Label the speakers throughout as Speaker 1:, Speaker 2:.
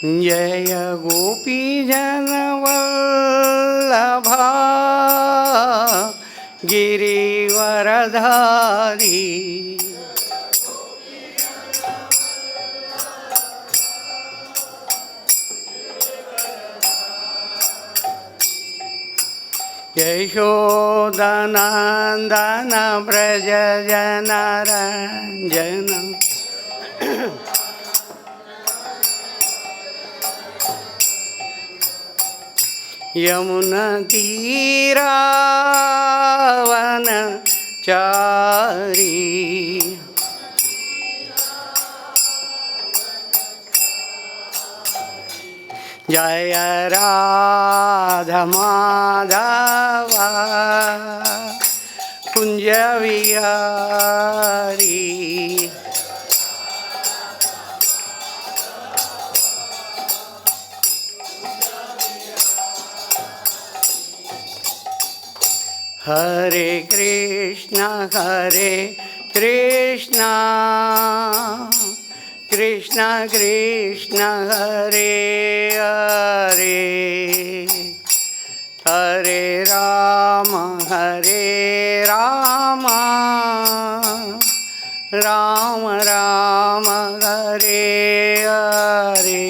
Speaker 1: जय गोपीजनवल्लभा गिरिवरधारी। यशोदनन्दन व्रज जनरञ्जन यमुनतीरावनचारी। जय राधा माधव कुंज विहारी। हरे कृष्णा कृष्णा कृष्णा हरे हरे, हरे राम राम राम हरे हरे।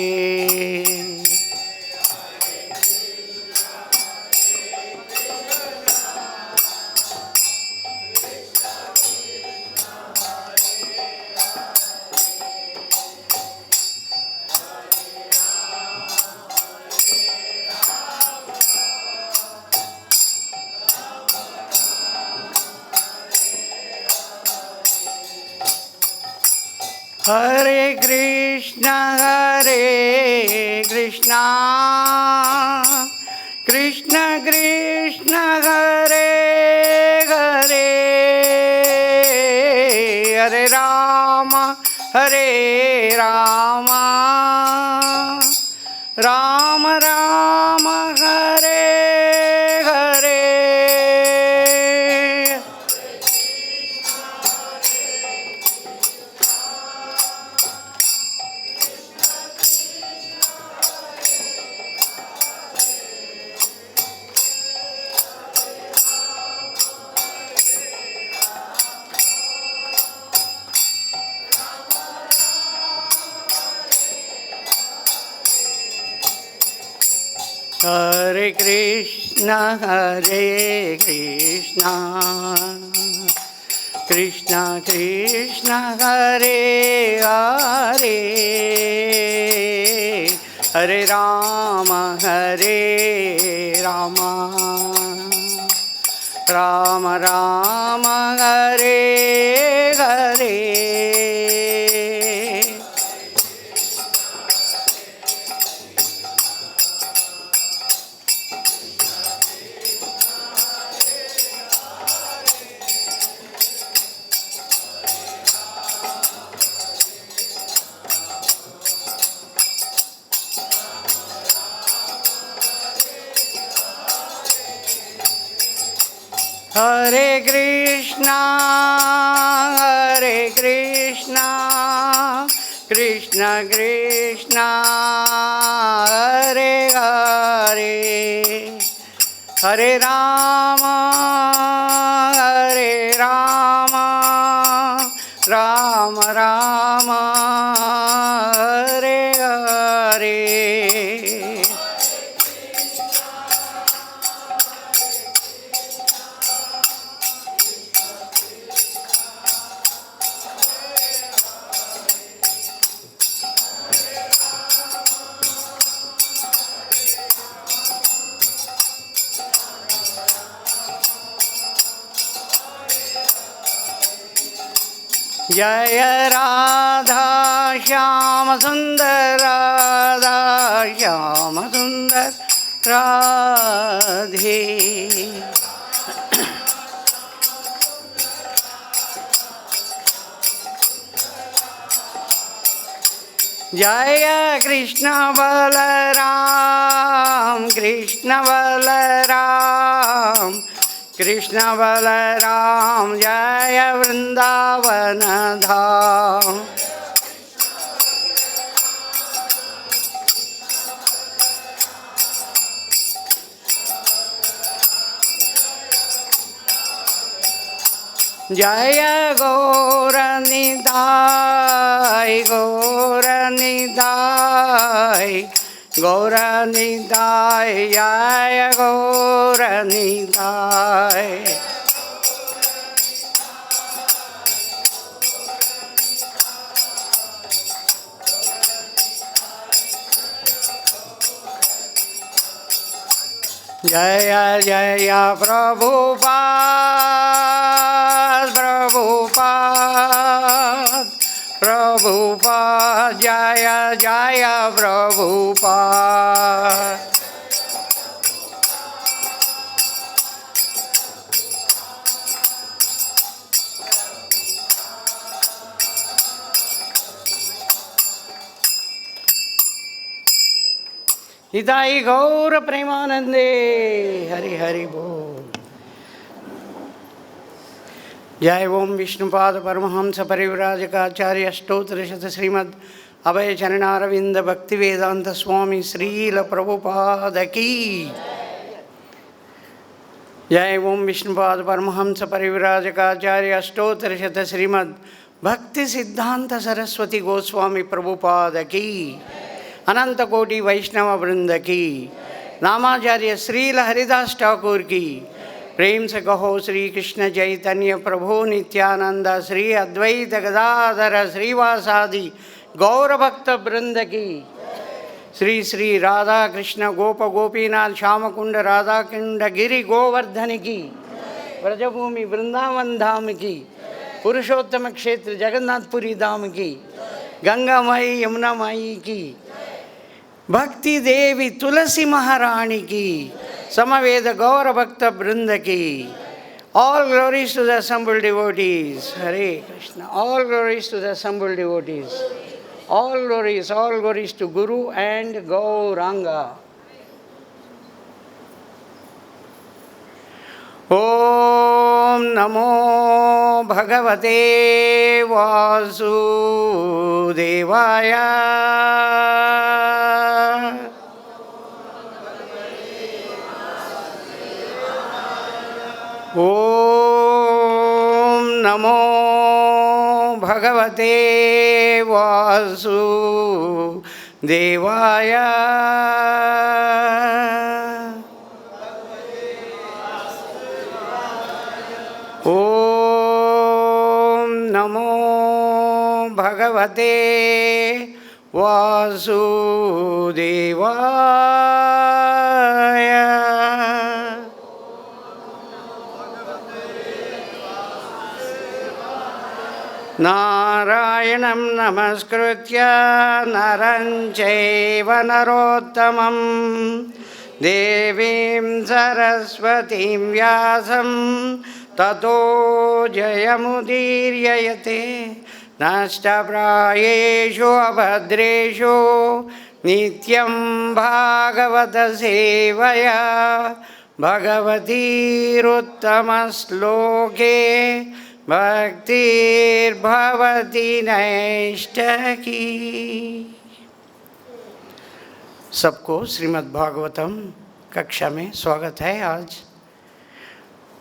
Speaker 1: हरे कृष्णा कृष्णा कृष्णा हरे हरे, हरे राम राम राम हरे हरे। हरे कृष्णा कृष्णा कृष्णा हरे हरे, हरे राम राम राम हरे हरे। हरे कृष्णा कृष्णा कृष्णा हरे हरे, हरे राम राम राम हरे हरे। जय राधा श्याम सुंदर राधे। जय कृष्ण बलराम कृष्ण बलराम जय वृंदावन धाम। जय गौरनिताय गौरनिताय गौरनिताय जय गौरनिताय। जय जय प्रभुपाद प्रभुपाद प्रभुपाद जय जय प्रभुपाद। हिताई गौर प्रेमानंदे हरि हरि बोल। जय ओम विष्णुपाद परमहंस परिव्राजकाचार्य अष्टोत्तर शत श्रीमद् अभय चरणारविंद भक्ति वेदांत स्वामी श्रील प्रभुपाद की जय ओम विष्णुपाद परमहंस परिव्राजकाचार्य अष्टोत्तर शत श्रीमद् भक्ति सिद्धांत सरस्वती गोस्वामी प्रभुपाद की अनंत कोटि वैष्णव वृंद की नामाचार्य श्रील हरिदास ठाकुर की प्रेम से कहो श्री कृष्ण चैतन्य प्रभु नित्यानंद श्री अद्वैत गदाधर श्रीवासादि गौर भक्त वृंद की श्री श्री राधा कृष्ण गोप गोपीनाथ श्याम कुंड राधा कुंड गिरि गोवर्धन की ब्रजभूमि वृंदावन धाम की पुरुषोत्तम क्षेत्र जगन्नाथपुरी धाम की गंगा माई यमुना माई की भक्ति देवी तुलसी महारानी की समवेद गौर भक्त वृंद की all glories to the assembled devotees हरे Krishna all glories to the assembled devotees all glories to Guru and Gauranga। ओम नमो भगवते वासुदेवाय ओम नमो भगवते वासुदेवाय ओम नमो भगवते वासुदेवाय। नारायणं नमस्कृत्य नरं चैव नरोत्तमं देवीं सरस्वतीं व्यासं ततो जयमुदीर्यते नष्टप्रायेषु अभद्रेषु नित्यं भागवत सेवया भगवतीरुत्तमश्लोके भक्तिर्भवति नैष्ठकी। सबको श्रीमद् भागवतम कक्षा में स्वागत है। आज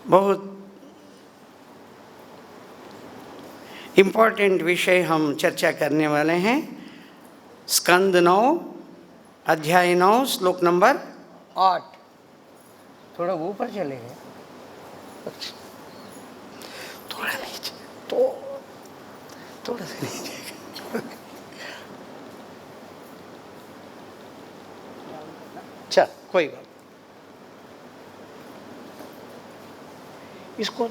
Speaker 1: बहुत इम्पोर्टेंट विषय हम चर्चा करने वाले हैं। स्कंद 9 अध्याय 9 श्लोक नंबर 8। थोड़ा ऊपर चले गए, थोड़ा नीचे, तो थोड़ा सा नीचे। चल कोई बात, इसको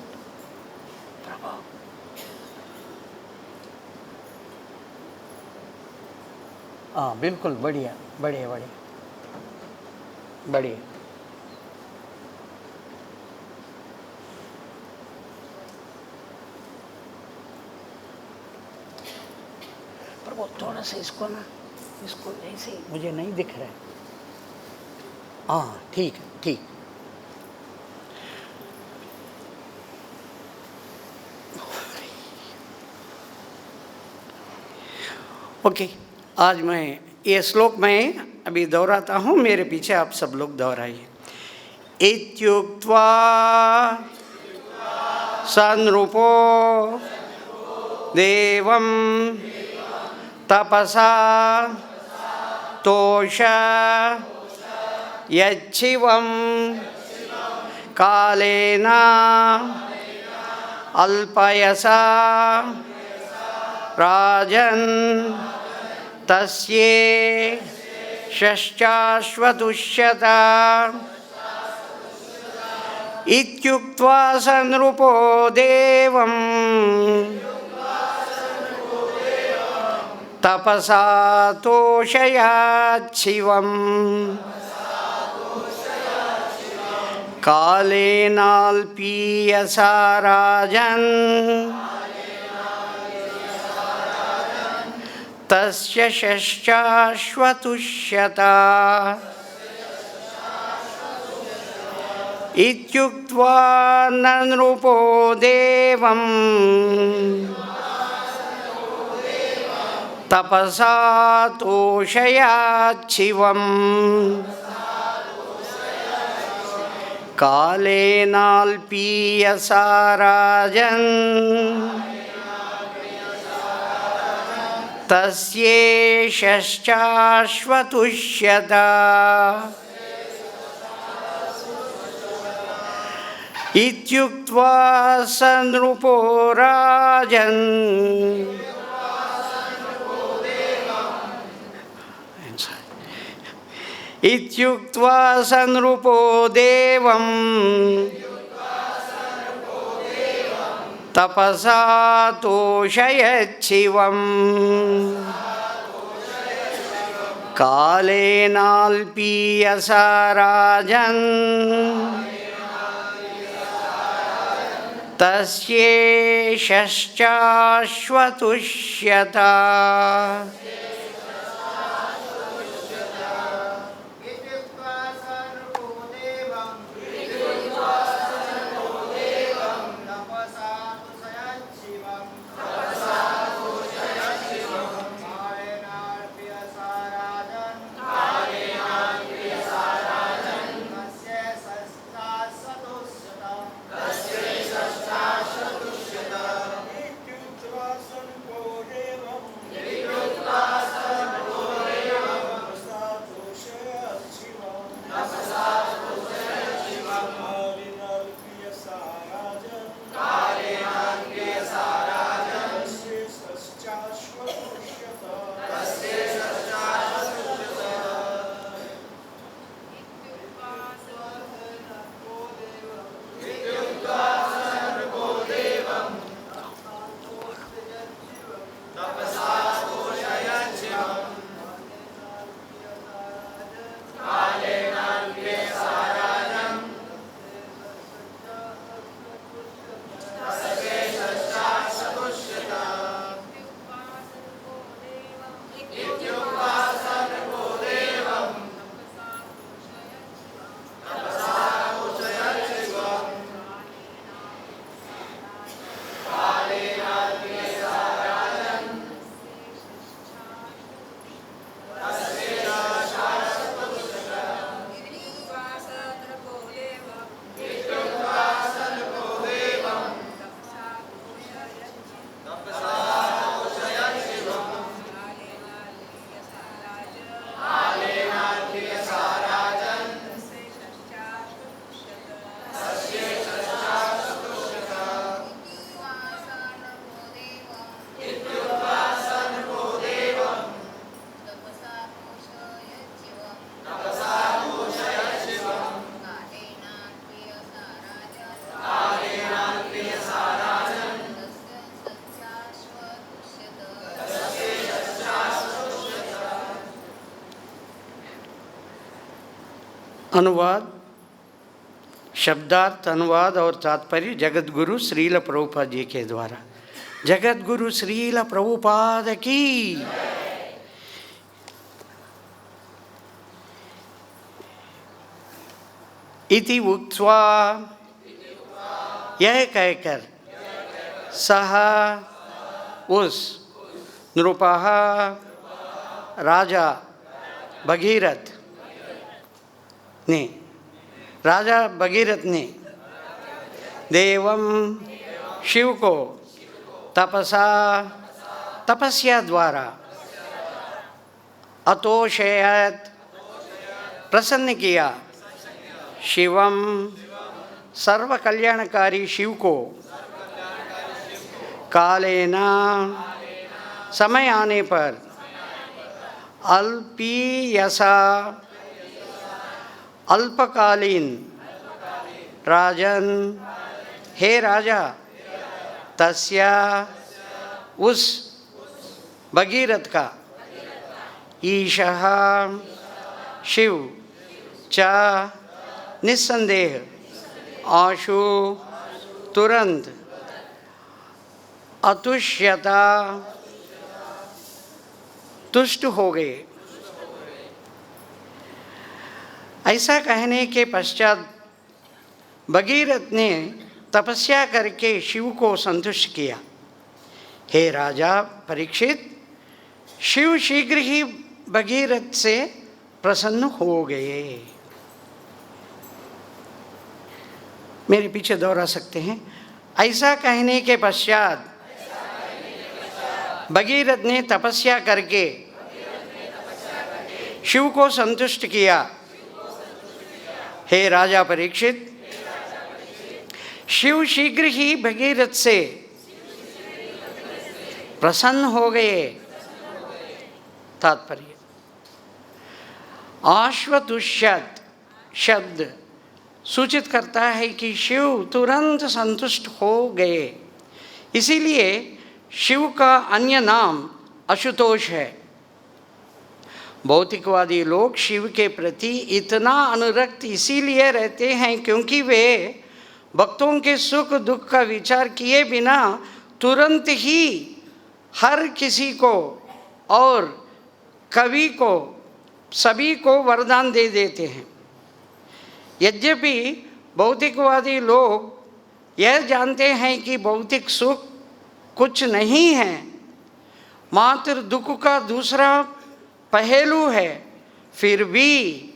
Speaker 1: हाँ बिल्कुल बढ़िया बढ़िया बढ़िया बढ़िया। पर वो थोड़ा सा इसको ना, इसको ऐसे ही मुझे नहीं दिख रहा है। हाँ ठीक है ठीक। ओके आज मैं ये श्लोक मैं अभी दोहराता हूँ, मेरे पीछे आप सब लोग दोहराइए। इत्युक्त्वा संरूपो देवं तपसा तोष यच्छिवं कालेन अल्पयसा राजन् तस्ये षष्चाश्वतुष्यता इत्युक्त्वा संरूपो देवं तपसा तोषयाच्छिवम् कालेनाल्पीयसा राजन् तस्य षष्चाश्वतुष्यता इत्युक्त्वा नृपो देवं तपसा तोषयाच्छिवम् कालेनाल्पीयसा राजन् तस्ये षष्चाश्वतुष्यता इत्युक्त्वा संरूपो राजन् इत्युक्त्वा संरूपो देवं तपसा तोषयच्छिवम् कालेनाल्पीयसा राजन् तस्ये षष्चाश्वतुष्यता अनुवाद, शब्दार्थ अनुवाद और तात्पर्य जगत गुरु श्रील प्रभुपाद जी के द्वारा। जगत गुरु श्रील प्रभुपाद की। इति उक्त्वा, यह कहकर, सह उस नृपः राजा भगीरथ ने, राजा भगीरथ ने देवम शिव को तपस्या द्वारा अतोषयत प्रसन्न किया। शिवम सर्व कल्याणकारी शिव को कालेना समय आने पर अल्पीयसा अल्पकालीन राजन हे राजा तस्या उस भगीरथ का ईशः शिव च निस्संदेह आशु तुरंत अतुष्यता तुष्ट हो गए। ऐसा कहने के पश्चात भगीरथ ने तपस्या करके शिव को संतुष्ट किया। हे राजा परीक्षित, शिव शीघ्र ही भगीरथ से प्रसन्न हो गए। मेरे पीछे दोहरा सकते हैं। ऐसा कहने के पश्चात भगीरथ ने तपस्या करके शिव को संतुष्ट किया। हे राजा परीक्षित, शिव शीघ्र ही भगीरथ से प्रसन्न हो गए। तात्पर्य, आश्वतुष्यत शब्द सूचित करता है कि शिव तुरंत संतुष्ट हो गए। इसीलिए शिव का अन्य नाम आशुतोष है। भौतिकवादी लोग शिव के प्रति इतना अनुरक्त इसीलिए रहते हैं क्योंकि वे भक्तों के सुख दुख का विचार किए बिना तुरंत ही हर किसी को और कवि को सभी को वरदान दे देते हैं। यद्यपि भौतिकवादी लोग यह जानते हैं कि भौतिक सुख कुछ नहीं है, मात्र दुख का दूसरा पहलू है, फिर भी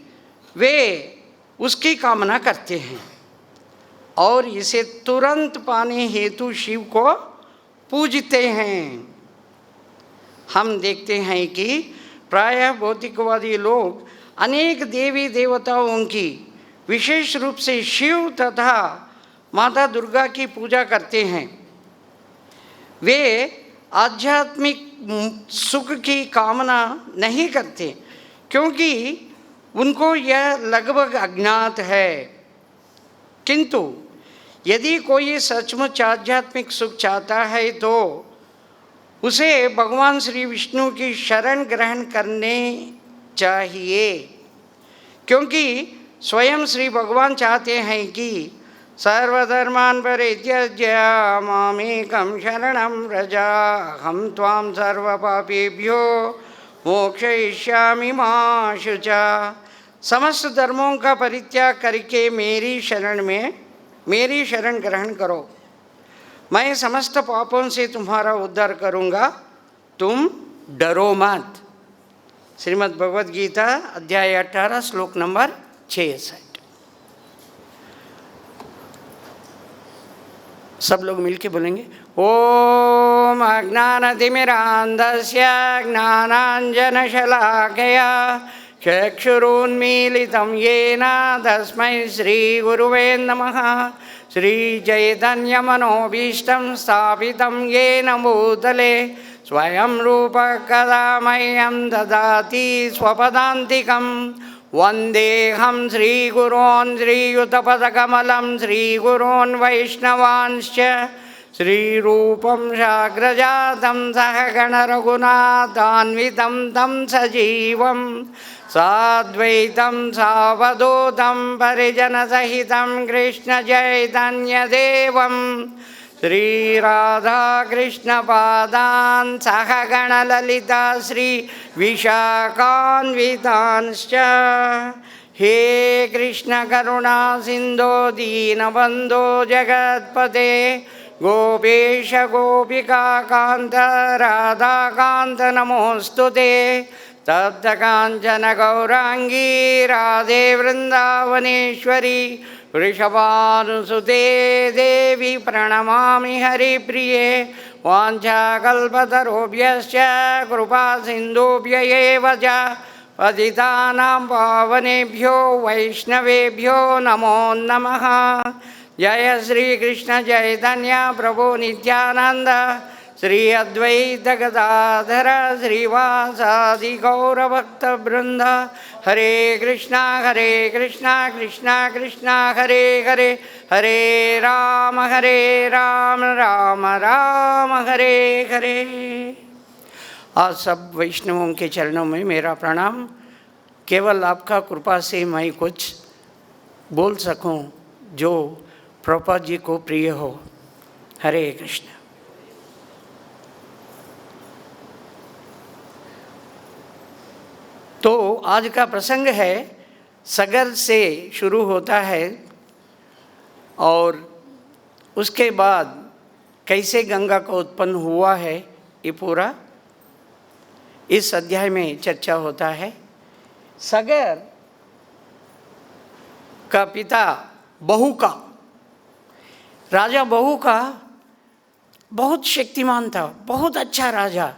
Speaker 1: वे उसकी कामना करते हैं और इसे तुरंत पाने हेतु शिव को पूजते हैं। हम देखते हैं कि प्रायः भौतिकवादी लोग अनेक देवी देवताओं की, विशेष रूप से शिव तथा माता दुर्गा की पूजा करते हैं। वे आध्यात्मिक सुख की कामना नहीं करते क्योंकि उनको यह लगभग अज्ञात है। किंतु यदि कोई सचमुच आध्यात्मिक सुख चाहता है तो उसे भगवान श्री विष्णु की शरण ग्रहण करने चाहिए, क्योंकि स्वयं श्री भगवान चाहते हैं कि सर्वधर्मान् परित्यज्य मामेकं शरणं व्रज अहं त्वां सर्वपापेभ्यो मोक्षयिष्यामि मा शुचा। समस्त धर्मों का परित्याग करके मेरी शरण ग्रहण करो, मैं समस्त पापों से तुम्हारा उद्धार करूँगा, तुम डरो मत। श्रीमद् भगवद गीता अध्याय 18 श्लोक नंबर 66। सब लोग मिलके बोलेंगे, ओम अज्ञानतिमिरान्धस्य ज्ञानाञ्जनशलाकया चक्षुरुन्मीलितं येन तस्मै श्रीगुरुवे नमः। श्रीचैतन्यमनोभीष्टं स्थापितं येन भूतले स्वयं रूपः कदा मह्यं ददाति स्वपदान्तिकं। वन्देऽहं श्रीगुरोन् श्रीयुतपदकमलं श्रीगुरोन् वैष्णवांश्च श्रीरूपं साग्रजातं सहगणरघुनाथान्वितं तं सजीवं साद्वैतं सावधूतं परिजनसहितं कृष्णचैतन्यदेवं श्रीराधाकृष्णपादान् सहगणललिता श्रीविशाखान्वितांश्च। हे कृष्ण करुणा सिन्धो दीनबन्धो जगत्पते गोपेश गोपिका कान्त राधाकान्त नमोऽस्तुते। तप्त काञ्चन गौराङ्गी राधे वृन्दावनेश्वरी वृषभानुसुते देवी प्रणमामि हरिप्रिये वाञ्छाकल्पतरुभ्यश्च कृपा सिन्धुभ्य एव च पतितानां पावनेभ्यो वैष्णवेभ्यो नमो नमः। जय श्री कृष्ण चैतन्य प्रभु नित्यानंद श्री अद्वैत गदाधर श्रीवासादि गौरभक्तवृंद। हरे कृष्णा कृष्णा कृष्णा हरे हरे, हरे राम राम राम हरे हरे। आज सब वैष्णवों के चरणों में मेरा प्रणाम। केवल आपका कृपा से मैं कुछ बोल सकूं जो प्रभुपाद जी को प्रिय हो। हरे कृष्ण। तो आज का प्रसंग है, सगर से शुरू होता है और उसके बाद कैसे गंगा का उत्पन्न हुआ है, ये पूरा इस अध्याय में चर्चा होता है। सगर का पिता बहु का, राजा बहु का बहुत शक्तिमान था, बहुत अच्छा राजा।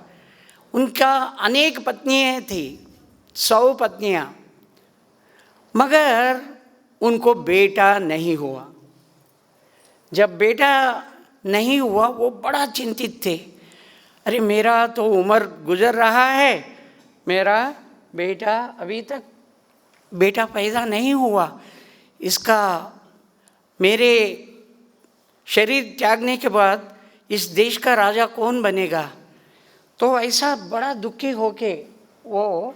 Speaker 1: उनका अनेक पत्नियां थी, 100 पत्नियां, मगर उनको बेटा नहीं हुआ। जब बेटा नहीं हुआ वो बड़ा चिंतित थे। अरे मेरा तो उम्र गुजर रहा है, मेरा बेटा अभी तक बेटा पैदा नहीं हुआ, इसका मेरे शरीर त्यागने के बाद इस देश का राजा कौन बनेगा। तो ऐसा बड़ा दुखी होके वो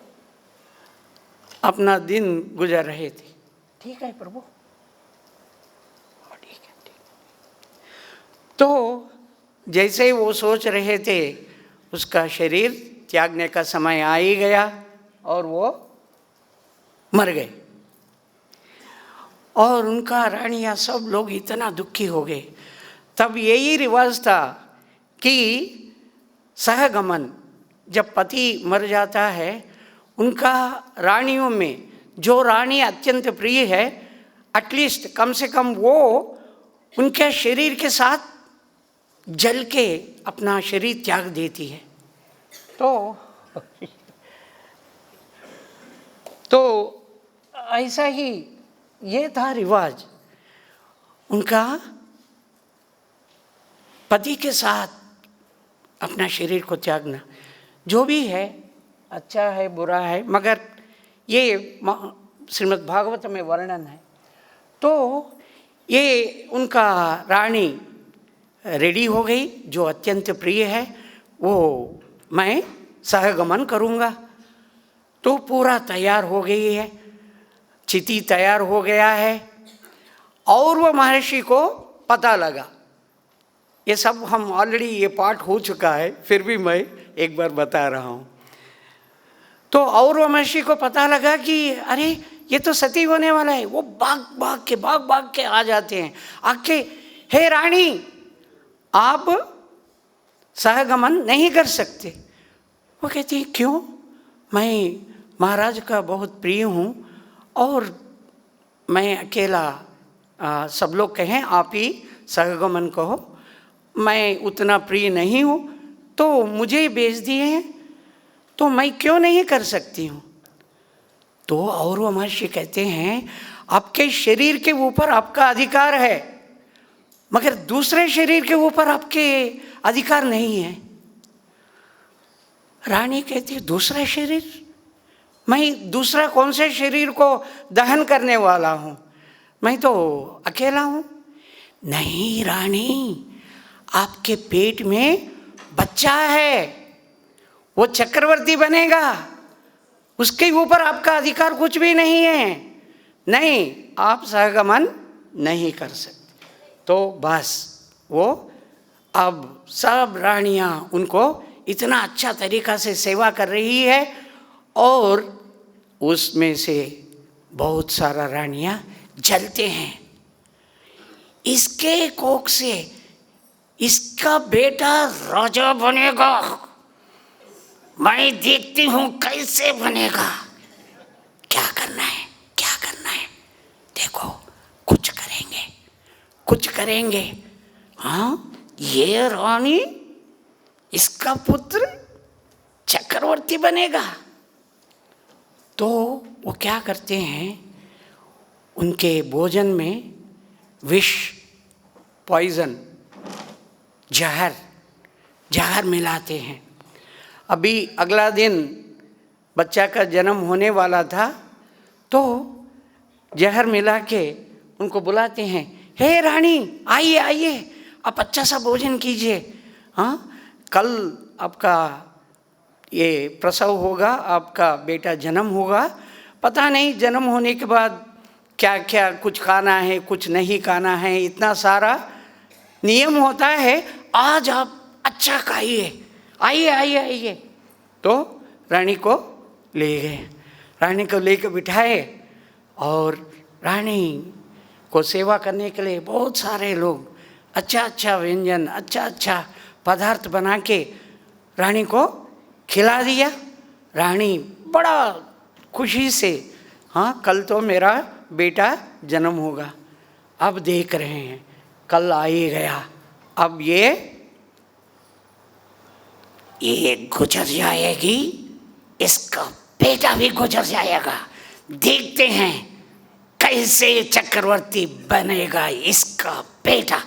Speaker 1: अपना दिन गुजर रहे थे। ठीक है प्रभु, ठीक है। तो जैसे ही वो सोच रहे थे उसका शरीर त्यागने का समय आ ही गया और वो मर गए। और उनका रानियाँ सब लोग इतना दुखी हो गए। तब यही रिवाज था कि सहगमन, जब पति मर जाता है, उनका रानियों में जो रानी अत्यंत प्रिय है, एटलीस्ट कम से कम वो उनके शरीर के साथ जल के अपना शरीर त्याग देती है। तो ऐसा ही ये था रिवाज उनका, पति के साथ अपना शरीर को त्यागना। जो भी है, अच्छा है बुरा है, मगर ये श्रीमद् भागवत में वर्णन है। तो ये उनका रानी रेडी हो गई, जो अत्यंत प्रिय है, वो मैं सहगमन करूँगा। तो पूरा तैयार हो गई है, चिति तैयार हो गया है। और वो महर्षि को पता लगा, ये सब हम ऑलरेडी ये पाठ हो चुका है, फिर भी मैं एक बार बता रहा हूँ। तो और वो महर्षि को पता लगा कि अरे ये तो सती होने वाला है। वो भाग के आ जाते हैं, आके हे रानी आप सहगमन नहीं कर सकते। वो कहती है क्यों, मैं महाराज का बहुत प्रिय हूँ और मैं अकेला, सब लोग कहें आप ही सहगमन कहो, मैं उतना प्रिय नहीं हूँ, तो मुझे भेज दिए हैं, तो मैं क्यों नहीं कर सकती हूँ। तो और वो महर्षि कहते हैं आपके शरीर के ऊपर आपका अधिकार है, मगर दूसरे शरीर के ऊपर आपके अधिकार नहीं है। रानी कहती है दूसरा शरीर, मैं दूसरा कौन से शरीर को दहन करने वाला हूँ, मैं तो अकेला हूँ। नहीं रानी, आपके पेट में बच्चा है, वो चक्रवर्ती बनेगा, उसके ऊपर आपका अधिकार कुछ भी नहीं है। नहीं, आप सहगमन नहीं कर सकते। तो बस वो अब सब रानियां उनको इतना अच्छा तरीका से सेवा कर रही है और उसमें से बहुत सारा रानियां जलते हैं। इसके कोख से इसका बेटा राजा बनेगा, मैं देखती हूँ कैसे बनेगा। क्या करना है, क्या करना है, देखो कुछ करेंगे। कुछ करेंगे। हाँ, ये रानी, इसका पुत्र चक्रवर्ती बनेगा। तो वो क्या करते हैं, उनके भोजन में विष, पॉइजन, जहर मिलाते हैं। अभी अगला दिन बच्चा का जन्म होने वाला था, तो जहर मिला के उनको बुलाते हैं, हे रानी आइए आइए, आप अच्छा सा भोजन कीजिए। हाँ, कल आपका ये प्रसव होगा, आपका बेटा जन्म होगा। पता नहीं जन्म होने के बाद क्या क्या कुछ खाना है, कुछ नहीं खाना है, इतना सारा नियम होता है। आज आप अच्छा खाइए, आइए आइए आइए। तो रानी को ले गए, रानी को लेकर बिठाए और रानी को सेवा करने के लिए बहुत सारे लोग अच्छा अच्छा व्यंजन, अच्छा अच्छा पदार्थ बना के रानी को खिला दिया। रानी बड़ा खुशी से, हाँ कल तो मेरा बेटा जन्म होगा। अब देख रहे हैं कल आ ही गया, अब ये गुजर जाएगी, इसका बेटा भी गुजर जाएगा। देखते हैं कैसे चक्रवर्ती बनेगा इसका बेटा।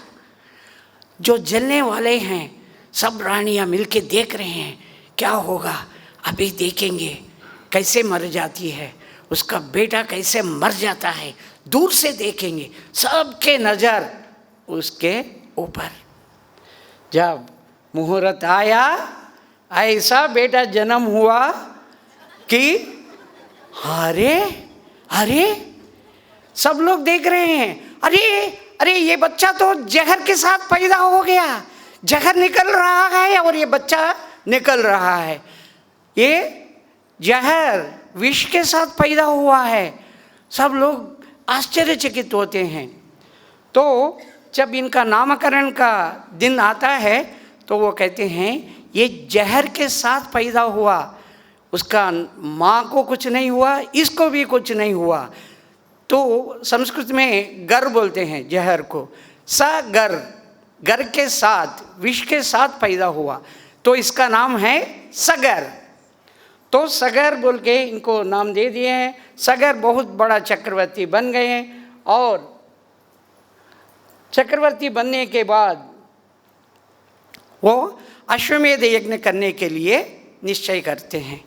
Speaker 1: जो जलने वाले हैं सब रानियां मिलके देख रहे हैं क्या होगा। अभी देखेंगे कैसे मर जाती है, उसका बेटा कैसे मर जाता है। दूर से देखेंगे, सबके नज़र उसके ऊपर। जब मुहूर्त आया, ऐसा बेटा जन्म हुआ कि अरे अरे सब लोग देख रहे हैं, अरे अरे ये बच्चा तो जहर के साथ पैदा हो गया, जहर निकल रहा है और ये बच्चा निकल रहा है। ये जहर विष के साथ पैदा हुआ है। सब लोग आश्चर्यचकित होते हैं। तो जब इनका नामकरण का दिन आता है तो वो कहते हैं ये जहर के साथ पैदा हुआ, उसका माँ को कुछ नहीं हुआ, इसको भी कुछ नहीं हुआ। तो संस्कृत में गर बोलते हैं जहर को, सगर, गर के साथ, विष के साथ पैदा हुआ, तो इसका नाम है सगर। तो सगर बोल के इनको नाम दे दिए हैं। सगर बहुत बड़ा चक्रवर्ती बन गए हैं। और चक्रवर्ती बनने के बाद वो अश्वमेध यज्ञ करने के लिए निश्चय करते हैं।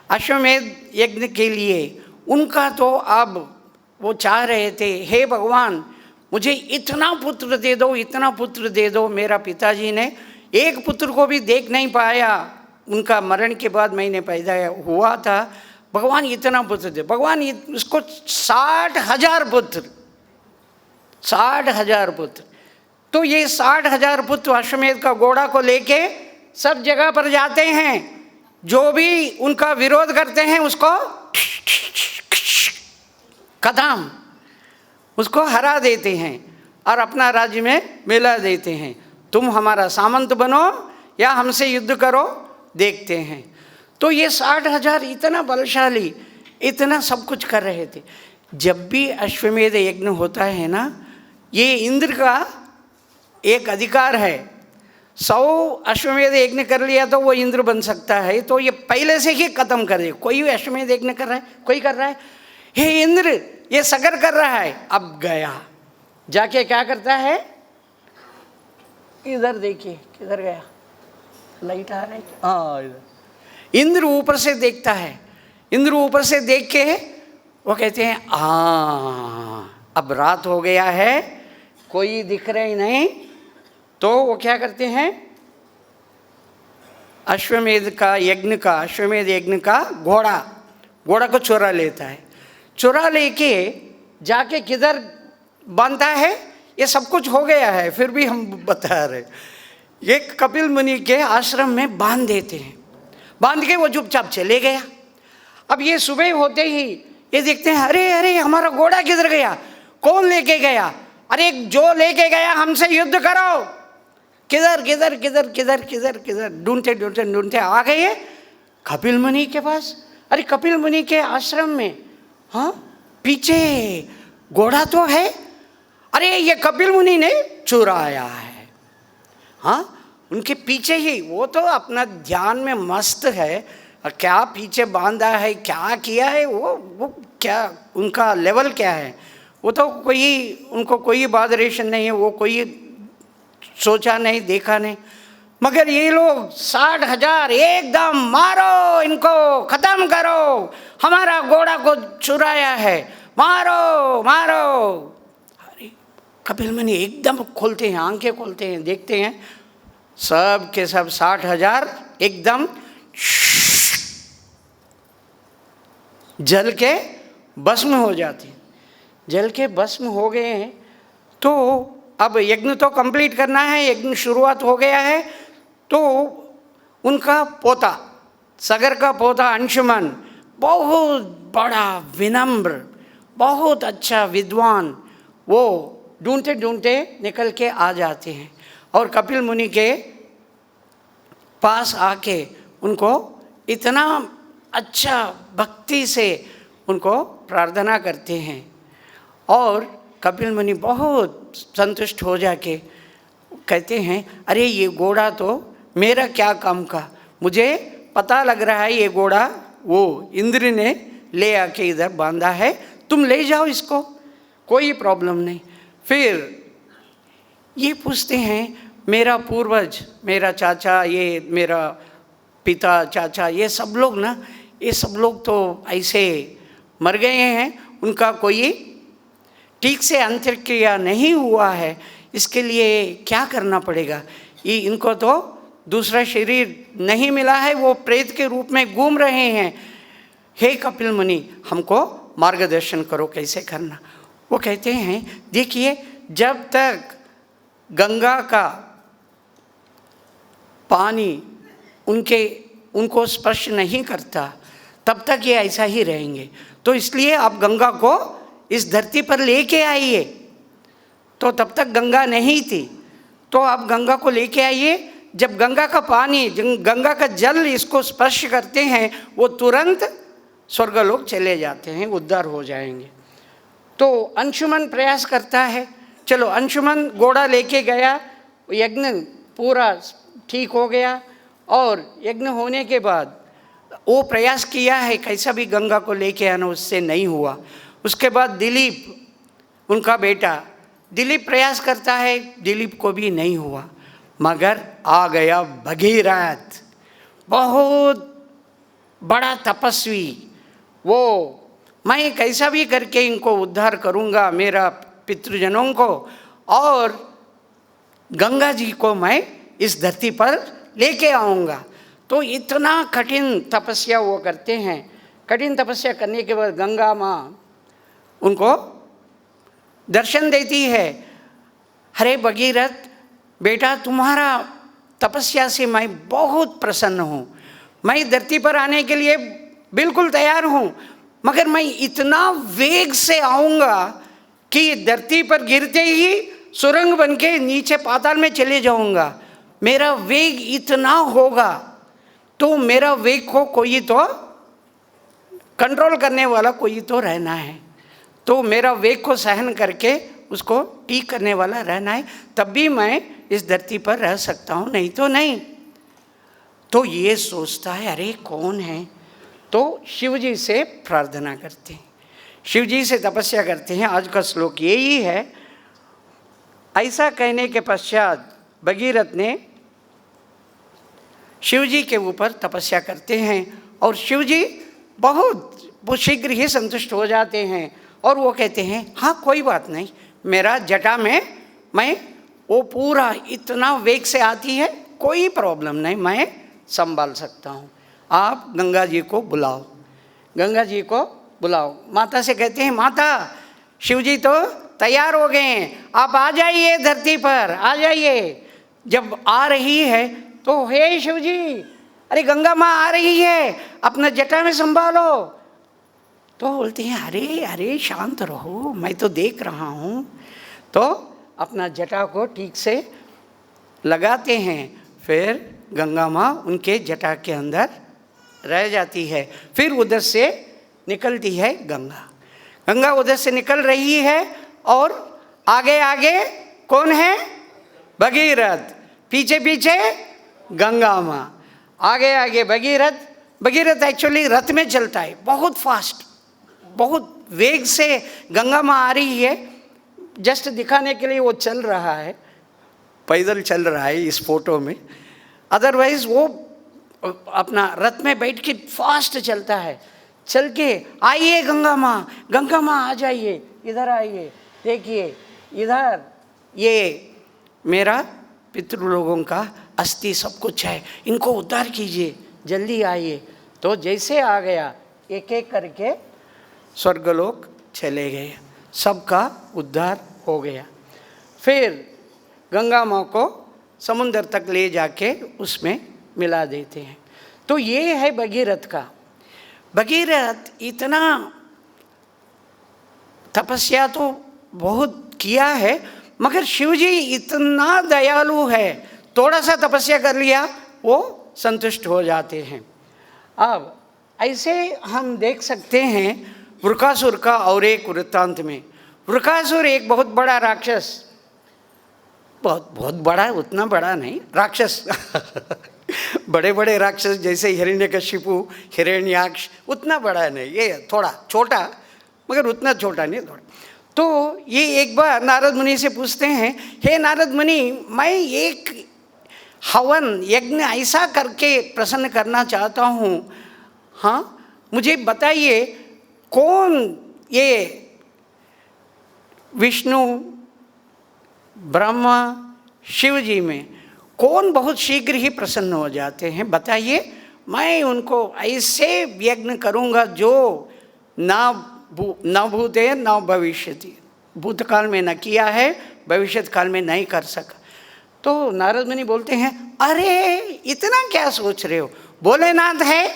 Speaker 1: अश्वमेध यज्ञ के लिए उनका तो अब वो चाह रहे थे, हे भगवान मुझे इतना पुत्र दे दो, इतना पुत्र दे दो। मेरा पिताजी ने एक पुत्र को भी देख नहीं पाया, उनका मरण के बाद मैंने पैदा हुआ था। भगवान इतना पुत्र दे। भगवान उसको 60,000 पुत्र, 60,000 पुत्र। तो ये 60,000 पुत्र अश्वमेध का घोड़ा को लेके सब जगह पर जाते हैं। जो भी उनका विरोध करते हैं उसको खत्म, उसको हरा देते हैं और अपना राज्य में मिला देते हैं। तुम हमारा सामंत बनो या हमसे युद्ध करो, देखते हैं। तो ये 60,000 इतना बलशाली, इतना सब कुछ कर रहे थे। जब भी अश्वमेध यज्ञ होता है ना, ये इंद्र का एक अधिकार है। 100 अश्वमेध यज्ञ कर लिया तो वो इंद्र बन सकता है। तो ये पहले से ही खत्म कर दे। कोई अश्वमेध यज्ञ कर रहा है, कोई कर रहा है, हे इंद्र ये सगर कर रहा है, अब गया जाके क्या करता है, इधर देखिए किधर गया, लाइट आ रहा है, हाँ इधर। इंद्र ऊपर से देखता है। इंद्र ऊपर से देख के वो कहते हैं हाँ अब रात हो गया है, कोई दिख रहा ही नहीं। तो वो क्या करते हैं, अश्वमेध यज्ञ का घोड़ा को चुरा लेता है। चुरा लेके जाके किधर बांधता है, ये सब कुछ हो गया है फिर भी हम बता रहे, ये कपिल मुनि के आश्रम में बांध देते हैं। बांध के वो चुपचाप चले गया। अब ये सुबह होते ही ये देखते हैं, अरे अरे हमारा घोड़ा किधर गया, कौन लेके गया, अरे जो लेके गया हमसे युद्ध करो। किधर किधर किधर किधर किधर किधर ढूंढते ढूंढते ढूंढते आ गए कपिल मुनि के पास। अरे कपिल मुनि के आश्रम में, हाँ पीछे घोड़ा तो है, अरे ये कपिल मुनि ने चुराया है। हाँ, उनके पीछे ही, वो तो अपना ध्यान में मस्त है, क्या पीछे बांधा है, क्या किया है, वो क्या उनका लेवल क्या है, वो तो कोई, उनको कोई बॉदरेशन नहीं है, वो कोई सोचा नहीं, देखा नहीं। मगर ये लोग 60,000 एकदम मारो, इनको खत्म करो, हमारा घोड़ा को चुराया है, मारो मारो। अरे कपिल मुनि एकदम खोलते हैं, आंखें खोलते हैं, देखते हैं सब के सब 60,000 एकदम जल के भस्म हो जाते हैं। जल के भस्म हो गए हैं। तो अब यज्ञ तो कंप्लीट करना है, यज्ञ शुरुआत हो गया है। तो उनका पोता, सगर का पोता अंशुमन, बहुत बड़ा विनम्र, बहुत अच्छा विद्वान, वो ढूंढते ढूंढते निकल के आ जाते हैं और कपिल मुनि के पास आके उनको इतना अच्छा भक्ति से उनको प्रार्थना करते हैं। और कपिल मुनि बहुत संतुष्ट हो जाके कहते हैं, अरे ये घोड़ा तो मेरा क्या काम का, मुझे पता लग रहा है ये घोड़ा वो इंद्र ने ले आके इधर बांधा है, तुम ले जाओ इसको, कोई प्रॉब्लम नहीं। फिर ये पूछते हैं, मेरा पूर्वज, मेरा चाचा, ये मेरा पिता, चाचा, ये सब लोग ना, ये सब लोग तो ऐसे मर गए हैं, उनका कोई ठीक से अंत्यक्रिया नहीं हुआ है, इसके लिए क्या करना पड़ेगा? ये इनको तो दूसरा शरीर नहीं मिला है, वो प्रेत के रूप में घूम रहे हैं। हे कपिल मुनि, हमको मार्गदर्शन करो कैसे करना। वो कहते हैं, देखिए जब तक गंगा का पानी उनको स्पर्श नहीं करता तब तक ये ऐसा ही रहेंगे। तो इसलिए आप गंगा को इस धरती पर लेके आइए। तो तब तक गंगा नहीं थी, तो आप गंगा को लेके आइए। जब गंगा का पानी, गंगा का जल इसको स्पर्श करते हैं, वो तुरंत स्वर्गलोक चले जाते हैं, उद्धार हो जाएंगे। तो अंशुमन प्रयास करता है, चलो अंशुमन घोड़ा लेके गया, यज्ञ पूरा ठीक हो गया। और यज्ञ होने के बाद वो प्रयास किया है कैसा भी गंगा को लेके आना, उससे नहीं हुआ। उसके बाद दिलीप, उनका बेटा दिलीप प्रयास करता है, दिलीप को भी नहीं हुआ। मगर आ गया भगीरथ, बहुत बड़ा तपस्वी, वो मैं कैसा भी करके इनको उद्धार करूँगा, मेरा पितृजनों को, और गंगा जी को मैं इस धरती पर लेके आऊँगा। तो इतना कठिन तपस्या वो करते हैं। कठिन तपस्या करने के बाद गंगा माँ उनको दर्शन देती है। अरे भगीरथ बेटा, तुम्हारा तपस्या से मैं बहुत प्रसन्न हूँ, मैं धरती पर आने के लिए बिल्कुल तैयार हूँ, मगर मैं इतना वेग से आऊँगा कि धरती पर गिरते ही सुरंग बन के नीचे पाताल में चले जाऊँगा। मेरा वेग इतना होगा, तो मेरा वेग को कोई तो कंट्रोल करने वाला कोई तो रहना है, तो मेरा वेग को सहन करके उसको ठीक करने वाला रहना है, तब भी मैं इस धरती पर रह सकता हूँ, नहीं तो नहीं। तो ये सोचता है, अरे कौन है? तो शिव जी से प्रार्थना करते हैं, शिव जी से तपस्या करते हैं। आज का श्लोक यही है। ऐसा कहने के पश्चात भगीरथ ने शिव जी के ऊपर तपस्या करते हैं और शिव जी बहुत शीघ्र ही संतुष्ट हो जाते हैं और वो कहते हैं, हाँ कोई बात नहीं, मेरा जटा में मैं वो पूरा इतना वेग से आती है, कोई प्रॉब्लम नहीं, मैं संभाल सकता हूँ। आप गंगा जी को बुलाओ, गंगा जी को बुलाओ। माता से कहते हैं, माता शिव जी तो तैयार हो गए हैं, आप आ जाइए धरती पर, आ जाइए। जब आ रही है तो हे शिव जी, अरे गंगा माँ आ रही है, अपना जटा में संभालो। तो बोलते हैं, अरे अरे शांत रहो, मैं तो देख रहा हूँ। तो अपना जटा को ठीक से लगाते हैं, फिर गंगा माँ उनके जटा के अंदर रह जाती है। फिर उधर से निकलती है गंगा, गंगा उधर से निकल रही है और आगे आगे कौन है? भगीरथ, पीछे पीछे गंगा माँ। आगे आगे भगीरथ। भगीरथ एक्चुअली रथ में चलता है, बहुत फास्ट, बहुत वेग से गंगा माँ आ रही है। जस्ट दिखाने के लिए वो चल रहा है, पैदल चल रहा है इस फोटो में। अदरवाइज वो अपना रथ में बैठ के फास्ट चलता है। चल के आइए गंगा माँ, गंगा माँ आ जाइए, इधर आइए, देखिए इधर ये मेरा पितृलोगों का अस्थि सब कुछ है, इनको उद्धार कीजिए, जल्दी आइए। तो जैसे आ गया, एक एक करके स्वर्गलोक चले गए, सबका उद्धार हो गया। फिर गंगा माँ को समुद्र तक ले जाके उसमें मिला देते हैं। तो ये है भगीरथ का। भगीरथ इतना तपस्या तो बहुत किया है, मगर शिवजी इतना दयालु है, थोड़ा सा तपस्या कर लिया वो संतुष्ट हो जाते हैं। अब ऐसे हम देख सकते हैं वृकासुर का और एक वृत्तांत में। वृकासुर एक बहुत बड़ा राक्षस, बहुत बड़ा, उतना बड़ा नहीं, राक्षस बड़े बड़े राक्षस जैसे हिरण्यकशिपु, हिरण्याक्ष, उतना बड़ा नहीं, ये थोड़ा छोटा, मगर उतना छोटा नहीं, थोड़ा। तो ये एक बार नारद मुनि से पूछते हैं, हे नारद मुनि, मैं एक हवन यज्ञ ऐसा करके प्रसन्न करना चाहता हूँ, हाँ मुझे बताइए कौन ये विष्णु, ब्रह्मा, शिव जी में कौन बहुत शीघ्र ही प्रसन्न हो जाते हैं, बताइए। मैं उनको ऐसे यज्ञ करूँगा जो न भूते न भविष्यति, भूतकाल में न किया है, भविष्यत काल में नहीं कर सका। तो नारद मुनि बोलते हैं, अरे इतना क्या सोच रहे हो, भोलेनाथ है,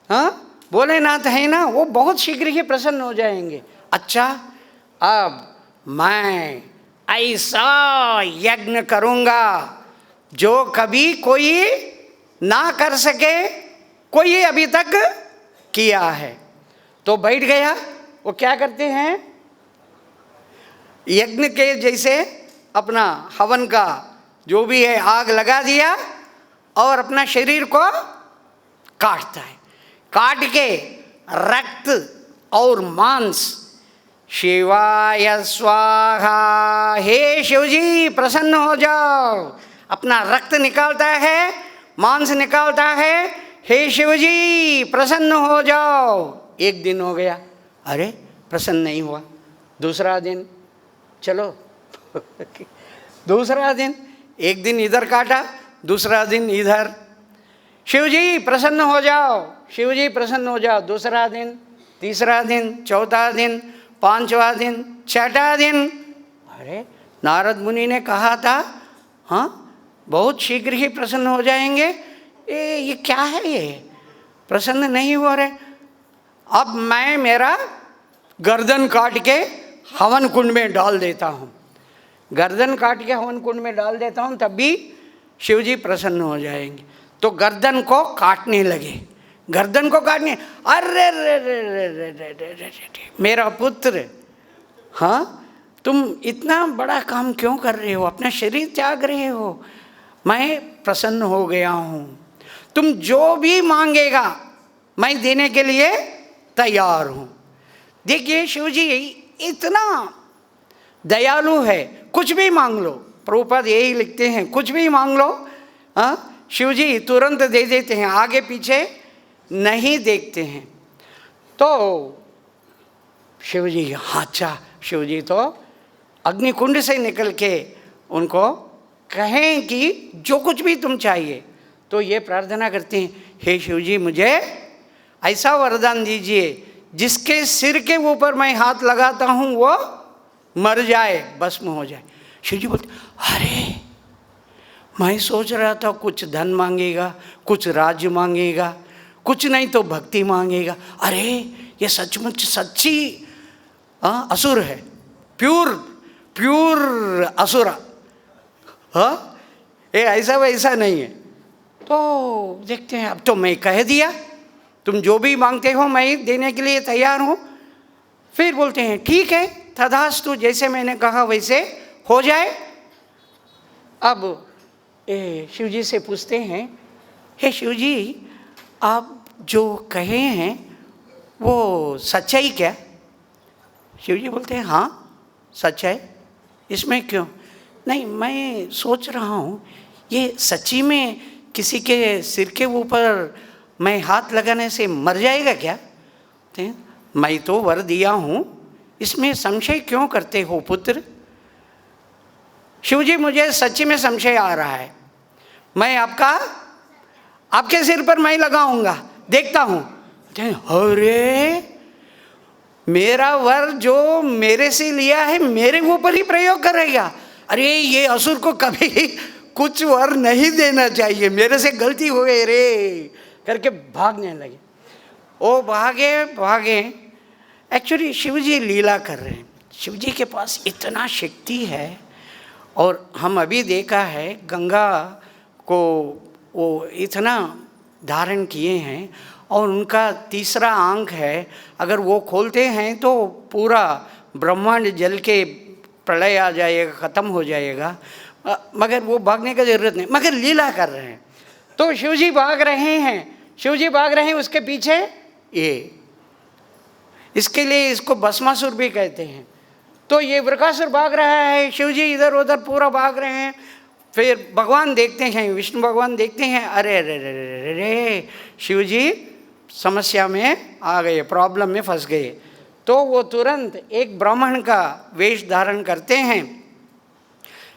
Speaker 1: हाँ भोलेनाथ है ना, वो बहुत शीघ्र ही प्रसन्न हो जाएंगे। अच्छा, अब मैं ऐसा यज्ञ करूँगा जो कभी कोई ना कर सके, कोई अभी तक किया है। तो बैठ गया। वो क्या करते हैं, यज्ञ के जैसे अपना हवन का जो भी है आग लगा दिया और अपना शरीर को काटता है। काट के रक्त और मांस, शिवाय स्वाहा, हे शिवजी प्रसन्न हो जाओ, अपना रक्त निकालता है, मांस निकालता है, हे शिवजी प्रसन्न हो जाओ। एक दिन हो गया, अरे प्रसन्न नहीं हुआ। दूसरा दिन, चलो दूसरा दिन, एक दिन इधर काटा, दूसरा दिन इधर, शिवजी प्रसन्न हो जाओ, शिवजी प्रसन्न हो जाओ। दूसरा दिन, तीसरा दिन, चौथा दिन, पांचवा दिन, छठा दिन। अरे नारद मुनि ने कहा था, हाँ बहुत शीघ्र ही प्रसन्न हो जाएंगे, ये क्या है, ये प्रसन्न नहीं हो रहे। अब मैं मेरा गर्दन काट के हवन कुंड में डाल देता हूँ, गर्दन काट के हवन कुंड में डाल देता हूँ, तब भी शिवजी प्रसन्न हो जाएंगे। तो गर्दन को काटने लगे, गर्दन को काटने, अरे रे रे रे रे रे रे रे, मेरा पुत्र, हाँ तुम इतना बड़ा काम क्यों कर रहे हो, अपना शरीर त्याग रहे हो, मैं प्रसन्न हो गया हूँ, तुम जो भी मांगेगा मैं देने के लिए तैयार हूँ। देखिए शिवजी इतना दयालु है, कुछ भी मांग लो, प्रभुपाद यही लिखते हैं, कुछ भी मांग लो, हाँ शिवजी तुरंत दे देते हैं, आगे पीछे नहीं देखते हैं। तो शिवजी, अच्छा शिवजी तो अग्निकुंड से निकल के उनको कहें कि जो कुछ भी तुम चाहिए, तो ये प्रार्थना करते हैं, हे शिवजी मुझे ऐसा वरदान दीजिए जिसके सिर के ऊपर मैं हाथ लगाता हूँ वो मर जाए, भस्म हो जाए। शिवजी बोलते, अरे मैं सोच रहा था कुछ धन मांगेगा, कुछ राज्य मांगेगा, कुछ नहीं तो भक्ति मांगेगा। अरे ये सचमुच सच्ची असुर है, प्योर असुरा, हाँ ये ऐसा वैसा नहीं है। तो देखते हैं, अब तो मैं कह दिया, तुम जो भी मांगते हो मैं देने के लिए तैयार हूँ। फिर बोलते हैं ठीक है तथास्तु, जैसे मैंने कहा वैसे हो जाए। अब शिव जी से पूछते हैं, हे शिव जी, आप जो कहे हैं वो सच्चाई क्या? शिव जी बोलते हैं, हाँ सच है, इसमें क्यों? नहीं, मैं सोच रहा हूँ ये सच्ची में किसी के सिर के ऊपर मैं हाथ लगाने से मर जाएगा क्या? मैं तो वर दिया हूँ, इसमें संशय क्यों करते हो पुत्र? शिव जी, मुझे सच्ची में संशय आ रहा है, मैं आपके सिर पर मैं लगाऊंगा, देखता हूँ। अरे, मेरा वर जो मेरे से लिया है मेरे ऊपर ही प्रयोग करेगा? अरे, ये असुर को कभी कुछ वर नहीं देना चाहिए, मेरे से गलती हो गई रे करके भागने लगे। ओ भागे। एक्चुअली शिव जी लीला कर रहे हैं, शिव जी के पास इतना शक्ति है। और हम अभी देखा है गंगा को वो इतना धारण किए हैं, और उनका तीसरा आंख है, अगर वो खोलते हैं तो पूरा ब्रह्मांड जल के प्रलय आ जाएगा, ख़त्म हो जाएगा। मगर वो भागने का ज़रूरत नहीं, मगर लीला कर रहे हैं। तो शिवजी भाग रहे हैं, उसके पीछे ये, इसके लिए इसको भस्मासुर भी कहते हैं। तो ये वृकासुर भाग रहा है, शिवजी इधर उधर पूरा भाग रहे हैं। फिर भगवान देखते हैं, विष्णु भगवान देखते हैं, अरे अरे अरे अरे, शिवजी समस्या में आ गए, प्रॉब्लम में फंस गए। तो वो तुरंत एक ब्राह्मण का वेश धारण करते हैं,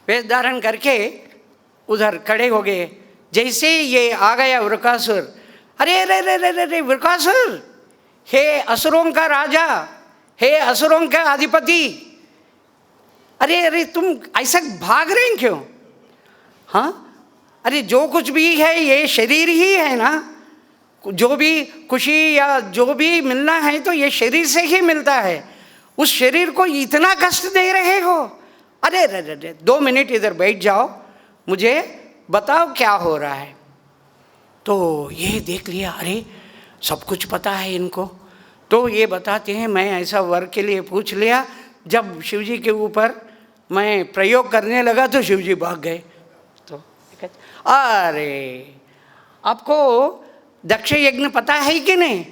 Speaker 1: वेश धारण करके उधर खड़े हो गए। जैसे ये आ गया वृकासुर, अरे अरे अरे अरे वृकासुर, हे असुरों का राजा, हे असुरों का अधिपति, अरे अरे तुम ऐसा भाग रहे हैं क्यों? हाँ, अरे जो कुछ भी है ये शरीर ही है ना, जो भी खुशी या जो भी मिलना है तो ये शरीर से ही मिलता है, उस शरीर को इतना कष्ट दे रहे हो? अरे अरे अरे 2 मिनट इधर बैठ जाओ, मुझे बताओ क्या हो रहा है। तो ये देख लिया, अरे सब कुछ पता है इनको। तो ये बताते हैं, मैं ऐसा वर के लिए पूछ लिया, जब शिवजी के ऊपर मैं प्रयोग करने लगा तो शिवजी भाग गए। तो अरे आपको दक्ष यज्ञ पता है कि नहीं?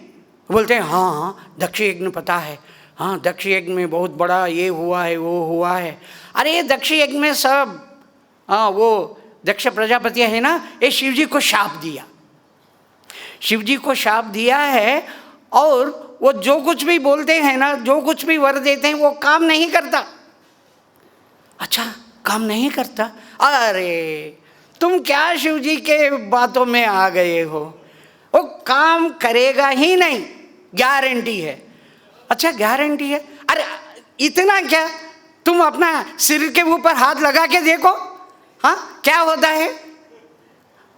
Speaker 1: बोलते हैं हाँ दक्ष यज्ञ पता है, हाँ दक्ष यज्ञ में बहुत बड़ा ये हुआ है वो हुआ है। अरे ये दक्ष यज्ञ में सब, हाँ वो दक्ष प्रजापति है ना, ये शिवजी को शाप दिया, शिवजी को शाप दिया है, और वो जो कुछ भी बोलते हैं ना, जो कुछ भी वर देते हैं वो काम नहीं करता। अच्छा, काम नहीं करता? अरे तुम क्या शिवजी के बातों में आ गए हो, वो काम करेगा ही नहीं, गारंटी है। अच्छा गारंटी है? अरे इतना क्या, तुम अपना सिर के ऊपर हाथ लगा के देखो, हाँ क्या होता है,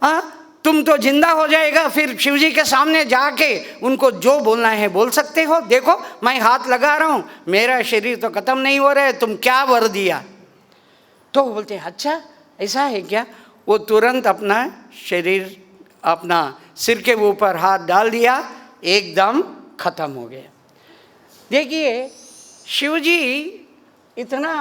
Speaker 1: हाँ तुम तो जिंदा हो जाएगा। फिर शिवजी के सामने जाके उनको जो बोलना है बोल सकते हो, देखो मैं हाथ लगा रहा हूँ, मेरा शरीर तो खत्म नहीं हो रहा है, तुम क्या वर दिया? तो बोलते हैं अच्छा ऐसा है क्या? वो तुरंत अपना शरीर, अपना सिर के ऊपर हाथ डाल दिया, एकदम खत्म हो गया। देखिए शिवजी इतना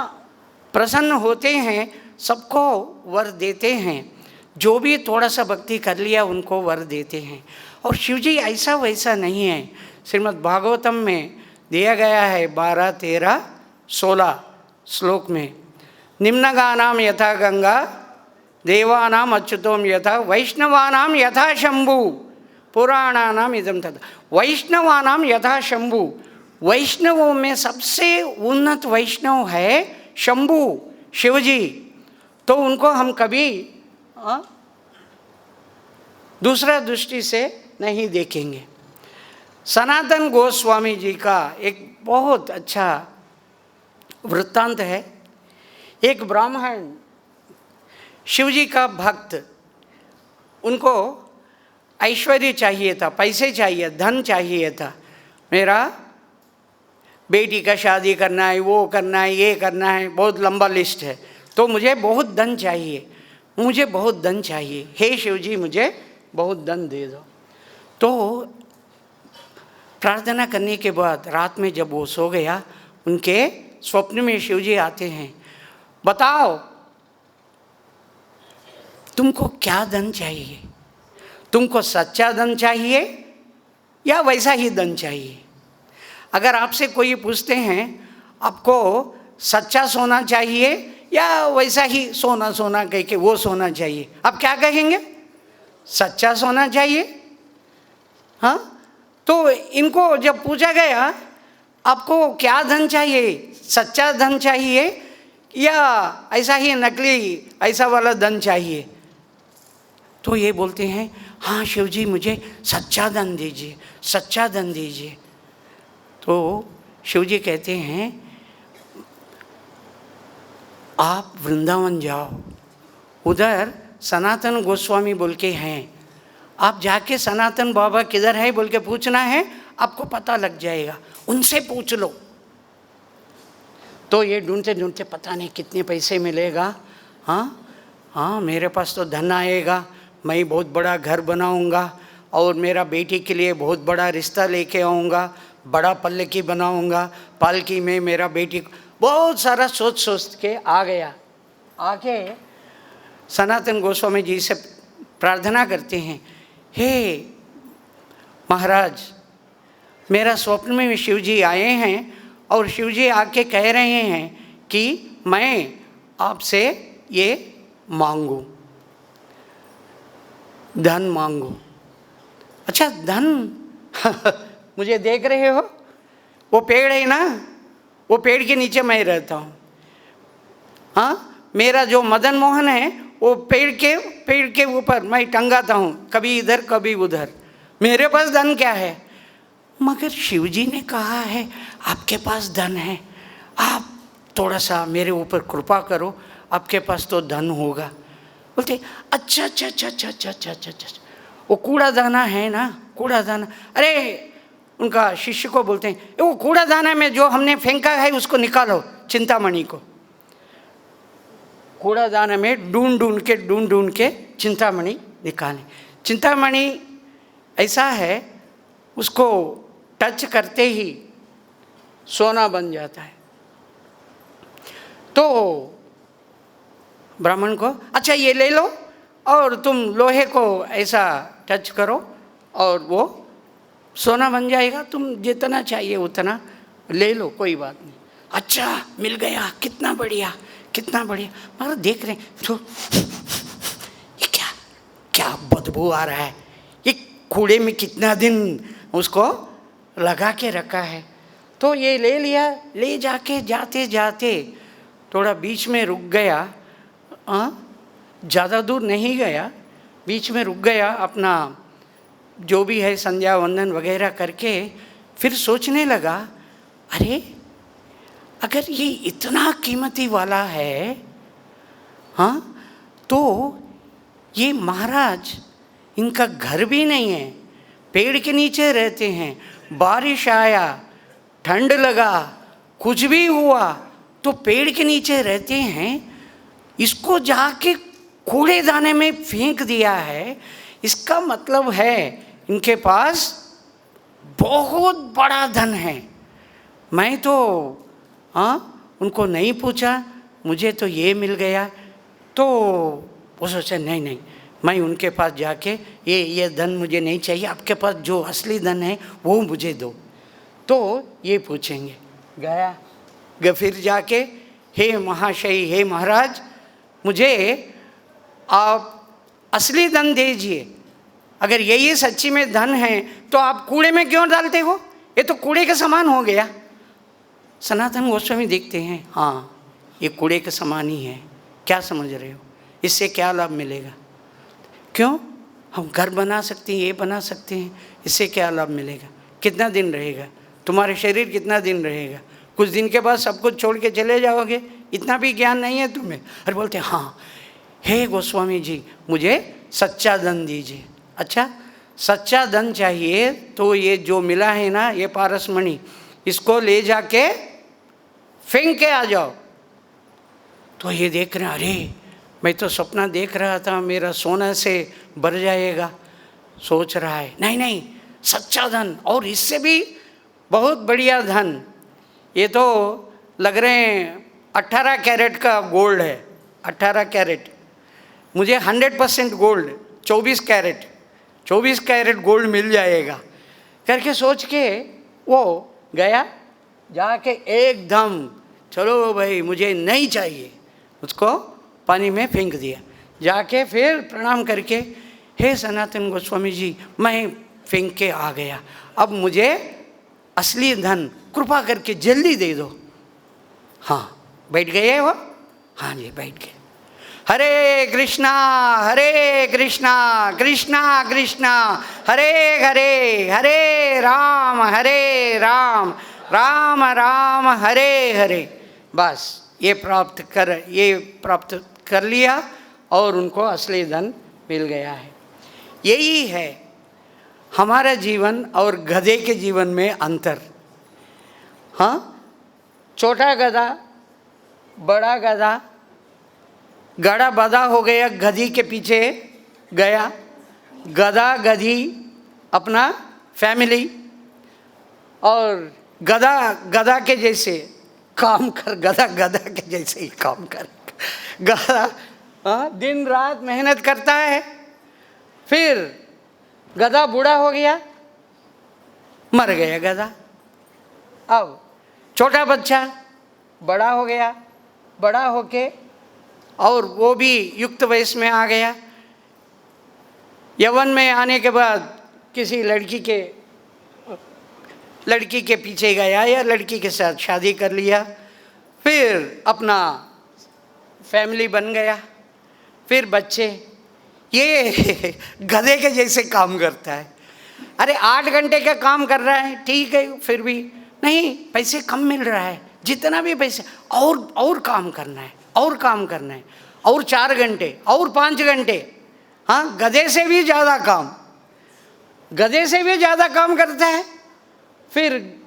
Speaker 1: प्रसन्न होते हैं, सबको वर देते हैं, जो भी थोड़ा सा भक्ति कर लिया उनको वर देते हैं। और शिवजी ऐसा वैसा नहीं है। श्रीमद् भागवतम में दिया गया है 12, 13, 16 श्लोक में, निम्नगानाम यथा गंगा, देवानाम अच्युतोम यथा, वैष्णवानाम यथा शंभु, पुराणानाम इदम तथा। वैष्णवानाम यथा शंभु, वैष्णवों में सबसे उन्नत वैष्णव है शंभु, शिवजी। तो उनको हम कभी दूसरा दृष्टि से नहीं देखेंगे। सनातन गोस्वामी जी का एक बहुत अच्छा वृत्तांत है। एक ब्राह्मण शिवजी का भक्त, उनको ऐश्वर्य चाहिए था, पैसे चाहिए, धन चाहिए था। मेरा बेटी का शादी करना है, वो करना है, ये करना है, बहुत लंबा लिस्ट है, तो मुझे बहुत धन चाहिए, मुझे बहुत धन चाहिए, हे शिवजी मुझे बहुत धन दे दो। तो प्रार्थना करने के बाद रात में जब वो सो गया, उनके स्वप्न में शिव जी आते हैं, बताओ तुमको क्या धन चाहिए? तुमको सच्चा धन चाहिए या वैसा ही धन चाहिए? अगर आपसे कोई पूछते हैं आपको सच्चा सोना चाहिए या वैसा ही सोना सोना कह के वो सोना चाहिए, आप क्या कहेंगे? सच्चा सोना चाहिए। हाँ, तो इनको जब पूछा गया आपको क्या धन चाहिए, सच्चा धन चाहिए या ऐसा ही नकली ऐसा वाला धन चाहिए, तो ये बोलते हैं हाँ शिव जी मुझे सच्चा धन दीजिए, सच्चा धन दीजिए। तो शिव जी कहते हैं आप वृंदावन जाओ, उधर सनातन गोस्वामी बोल के हैं, आप जाके सनातन बाबा किधर है बोल के पूछना है, आपको पता लग जाएगा, उनसे पूछ लो। तो ये ढूंढते ढूंढते पता नहीं कितने पैसे मिलेगा। हाँ, मेरे पास तो धन आएगा, मैं बहुत बड़ा घर बनाऊंगा और मेरा बेटी के लिए बहुत बड़ा रिश्ता लेके आऊँगा, बड़ा पल्लकी बनाऊंगा, पालकी में मेरा बेटी, बहुत सारा सोच सोच के आ गया। आके सनातन गोस्वामी जी से प्रार्थना करते हैं, हे महाराज मेरा स्वप्न में शिव जी आए हैं और शिव जी आके कह रहे हैं कि मैं आपसे ये मांगू, धन मांगू। अच्छा धन मुझे देख रहे हो, वो पेड़ है ना, वो पेड़ के नीचे मैं रहता हूँ। हाँ, मेरा जो मदन मोहन है वो पेड़ के ऊपर मैं टंगाता हूँ, कभी इधर कभी उधर। मेरे पास धन क्या है? मगर शिव जी ने कहा है आपके पास धन है, आप थोड़ा सा मेरे ऊपर कृपा करो, आपके पास तो धन होगा। बोलते अच्छा अच्छा अच्छा अच्छा अच्छा अच्छा अच्छा अच्छा, वो कूड़ा दाना है ना, कूड़ा दाना। अरे उनका शिष्य को बोलते हैं वो कूड़ा दाना में जो हमने फेंका है उसको निकालो, चिंतामणि को। कूड़ा दाना में ढूंढ ढूंढ के चिंतामणि निकालें। चिंतामणि ऐसा है उसको टच करते ही सोना बन जाता है। तो ब्राह्मण को अच्छा ये ले लो और तुम लोहे को ऐसा टच करो और वो सोना बन जाएगा, तुम जितना चाहिए उतना ले लो, कोई बात नहीं। अच्छा मिल गया, कितना बढ़िया कितना बढ़िया। मगर देख रहे हैं तो ये क्या क्या बदबू आ रहा है, ये कूड़े में कितना दिन उसको लगा के रखा है। तो ये ले लिया, ले जाके जाते जाते थोड़ा बीच में रुक गया, ज़्यादा दूर नहीं गया, बीच में रुक गया, अपना जो भी है संध्या वंदन वगैरह करके फिर सोचने लगा अरे अगर ये इतना कीमती वाला है, हाँ, तो ये महाराज इनका घर भी नहीं है, पेड़ के नीचे रहते हैं, बारिश आया ठंड लगा कुछ भी हुआ तो पेड़ के नीचे रहते हैं, इसको जाके कूड़ेदाने में फेंक दिया है। इसका मतलब है इनके पास बहुत बड़ा धन है। मैं तो उनको नहीं पूछा, मुझे तो ये मिल गया। तो वो सोचा नहीं मैं उनके पास जाके ये धन मुझे नहीं चाहिए, आपके पास जो असली धन है वो मुझे दो। तो ये पूछेंगे। गया फिर जाके हे महाशय, हे महाराज, मुझे आप असली धन दीजिए। अगर यही सच्ची में धन है तो आप कूड़े में क्यों डालते हो, ये तो कूड़े के समान हो गया। सनातन गोस्वामी देखते हैं हाँ ये कूड़े के समान ही है, क्या समझ रहे हो, इससे क्या लाभ मिलेगा? क्यों, हम घर बना सकते हैं, ये बना सकते हैं, इससे क्या लाभ मिलेगा? कितना दिन रहेगा तुम्हारे शरीर, कितना दिन रहेगा? कुछ दिन के बाद सब कुछ छोड़ के चले जाओगे, इतना भी ज्ञान नहीं है तुम्हें। और बोलते हैं हाँ हे गोस्वामी जी मुझे सच्चा धन दीजिए। अच्छा सच्चा धन चाहिए तो ये जो मिला है ना, ये पारसमणि, इसको ले जाके फेंक के आ जाओ। तो ये देख रहे हैं अरे मैं तो सपना देख रहा था मेरा सोना से भर जाएगा, सोच रहा है नहीं सच्चा धन और इससे भी बहुत बढ़िया धन, ये तो लग रहे हैं 18 कैरेट का गोल्ड है, 18 कैरेट, मुझे 100% गोल्ड 24 कैरेट गोल्ड मिल जाएगा करके सोच के वो गया, जाके एकदम चलो भाई मुझे नहीं चाहिए, उसको पानी में फेंक दिया। जाके फिर प्रणाम करके हे सनातन गोस्वामी जी मैं फेंक के आ गया, अब मुझे असली धन कृपा करके जल्दी दे दो। हाँ बैठ गए वो, हाँ जी बैठ गए। हरे कृष्णा कृष्णा कृष्णा हरे हरे, हरे राम राम राम हरे हरे। बस ये प्राप्त कर लिया और उनको असली धन मिल गया है। यही है हमारा जीवन और गधे के जीवन में अंतर। हाँ, छोटा गधा बड़ा गधा, गधा बधा हो गया, गधी के पीछे गया, गधा गधी अपना फैमिली, और गधा के जैसे काम कर, गधा के जैसे ही काम कर। गधा दिन रात मेहनत करता है, फिर गधा बूढ़ा हो गया, मर गया गधा। अब छोटा बच्चा बड़ा हो गया, बड़ा होके और वो भी युक्त वयस में आ गया। यौवन में आने के बाद किसी लड़की के पीछे गया या लड़की के साथ शादी कर लिया, फिर अपना फैमिली बन गया, फिर बच्चे। ये गधे के जैसे काम करता है। अरे 8 घंटे का काम कर रहा है, ठीक है, फिर भी नहीं, पैसे कम मिल रहा है, जितना भी पैसे और काम करना है, और काम करना है, और 4 घंटे और 5 घंटे। हाँ, गधे से भी ज़्यादा काम करता है। फिर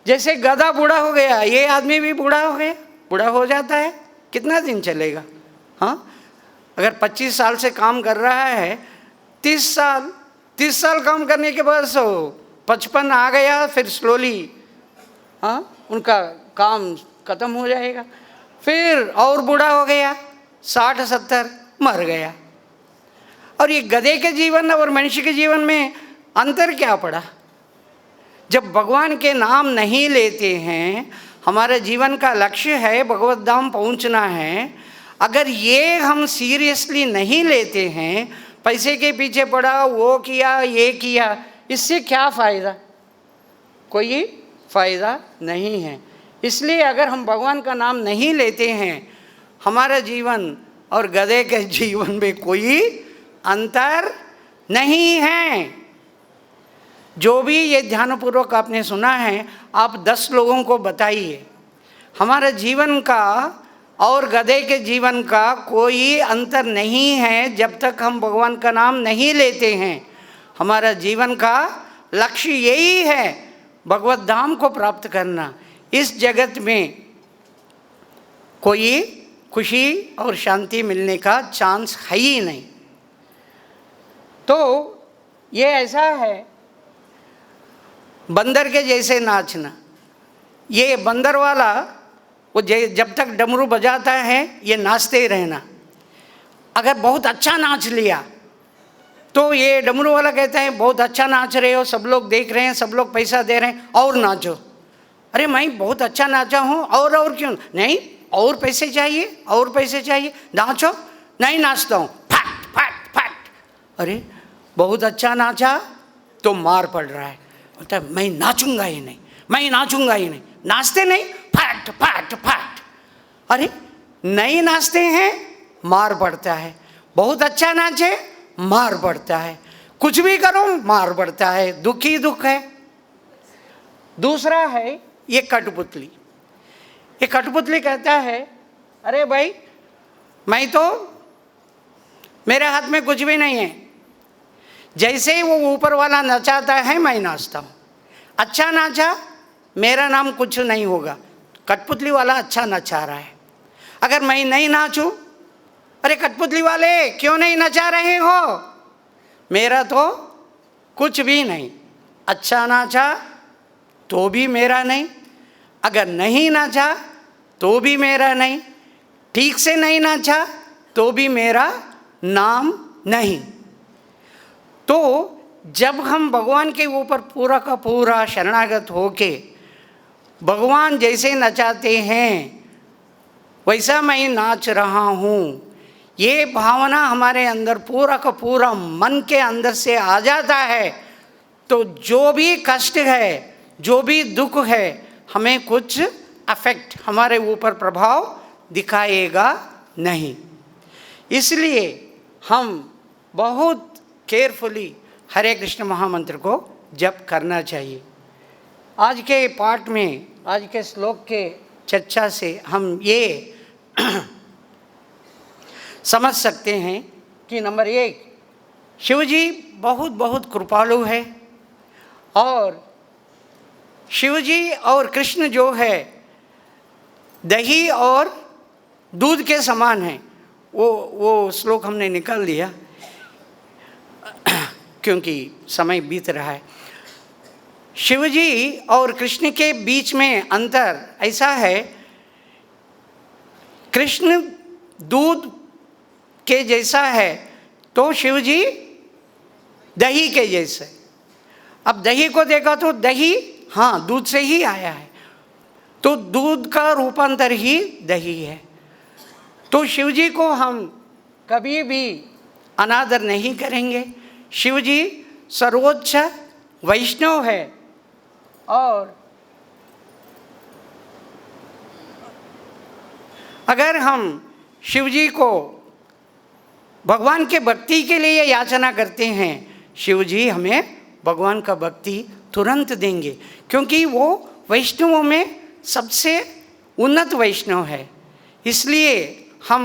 Speaker 1: जैसे गधा बूढ़ा हो गया, ये आदमी भी बूढ़ा हो जाता है, कितना दिन चलेगा? हाँ, अगर 25 साल से काम कर रहा है, 30 साल काम करने के बाद 55 आ गया, फिर स्लोली उनका काम खत्म हो जाएगा। फिर और बूढ़ा हो गया, 60-70 मर गया। और ये गधे के जीवन और मनुष्य के जीवन में अंतर क्या पड़ा? जब भगवान के नाम नहीं लेते हैं, हमारे जीवन का लक्ष्य है भगवत धाम पहुंचना है, अगर ये हम सीरियसली नहीं लेते हैं, पैसे के पीछे पड़ा, वो किया, ये किया, इससे क्या फ़ायदा? कोई फ़ायदा नहीं है। इसलिए अगर हम भगवान का नाम नहीं लेते हैं, हमारा जीवन और गधे के जीवन में कोई अंतर नहीं है। जो भी ये ध्यानपूर्वक आपने सुना है, आप 10 लोगों को बताइए, हमारे जीवन का और गधे के जीवन का कोई अंतर नहीं है जब तक हम भगवान का नाम नहीं लेते हैं। हमारा जीवन का लक्ष्य यही है, भगवत धाम को प्राप्त करना। इस जगत में कोई खुशी और शांति मिलने का चांस है ही नहीं। तो ये ऐसा है, बंदर के जैसे नाचना। ये बंदर वाला वो जब तक डमरू बजाता है, ये नाचते ही रहना। अगर बहुत अच्छा नाच लिया तो ये डमरू वाला कहता है बहुत अच्छा नाच रहे हो, सब लोग देख रहे हैं, सब लोग पैसा दे रहे हैं, और नाचो। अरे मैं बहुत अच्छा नाचा हूँ, और क्यों नहीं, और पैसे चाहिए, और पैसे चाहिए, नाचो। नहीं नाचता हूँ, फट फट फट। अरे बहुत अच्छा नाचा तो मार पड़ रहा है, बोलता है मैं नाचूंगा ही नहीं, मैं नाचूंगा ही नहीं। नाचते नहीं, फट फट फट। अरे नहीं नाचते हैं, मार पड़ता है। बहुत अच्छा नाचे, मार पड़ता है। कुछ भी करो, मार पड़ता है। दुख ही दुख है। दूसरा है ये कठपुतली। ये कठपुतली कहता है अरे भाई मैं तो, मेरे हाथ में कुछ भी नहीं है, जैसे ही वो ऊपर वाला नचाता है मैं नाचता हूँ। अच्छा नाचा, मेरा नाम कुछ नहीं होगा। कठपुतली वाला अच्छा नचा रहा है, अगर मैं नहीं नाचूं, अरे कठपुतली वाले क्यों नहीं नचा रहे हो, मेरा तो कुछ भी नहीं। अच्छा नाचा तो भी मेरा नहीं, अगर नहीं नाचा तो भी मेरा नहीं, ठीक से नहीं नाचा तो भी मेरा नाम नहीं। तो जब हम भगवान के ऊपर पूरा का पूरा शरणागत होके भगवान जैसे नचाते हैं वैसा मैं नाच रहा हूँ, ये भावना हमारे अंदर पूरा का पूरा मन के अंदर से आ जाता है, तो जो भी कष्ट है, जो भी दुख है, हमें कुछ अफेक्ट, हमारे ऊपर प्रभाव दिखाएगा नहीं। इसलिए हम बहुत केयरफुली हरे कृष्ण महामंत्र को जप करना चाहिए। आज के पाठ में, आज के श्लोक के चर्चा से हम ये समझ सकते हैं कि नंबर 1, शिवजी बहुत बहुत कृपालु है और शिवजी और कृष्ण जो है दही और दूध के समान है। वो श्लोक हमने निकाल दिया क्योंकि समय बीत रहा है। शिवजी और कृष्ण के बीच में अंतर ऐसा है, कृष्ण दूध के जैसा है तो शिवजी दही के जैसे। अब दही को देखा तो दही हाँ दूध से ही आया है, तो दूध का रूपांतर ही दही है। तो शिवजी को हम कभी भी अनादर नहीं करेंगे। शिवजी सर्वोच्च वैष्णव है और अगर हम शिवजी को भगवान के भक्ति के लिए याचना करते हैं, शिवजी हमें भगवान का भक्ति तुरंत देंगे, क्योंकि वो वैष्णवों में सबसे उन्नत वैष्णव है। इसलिए हम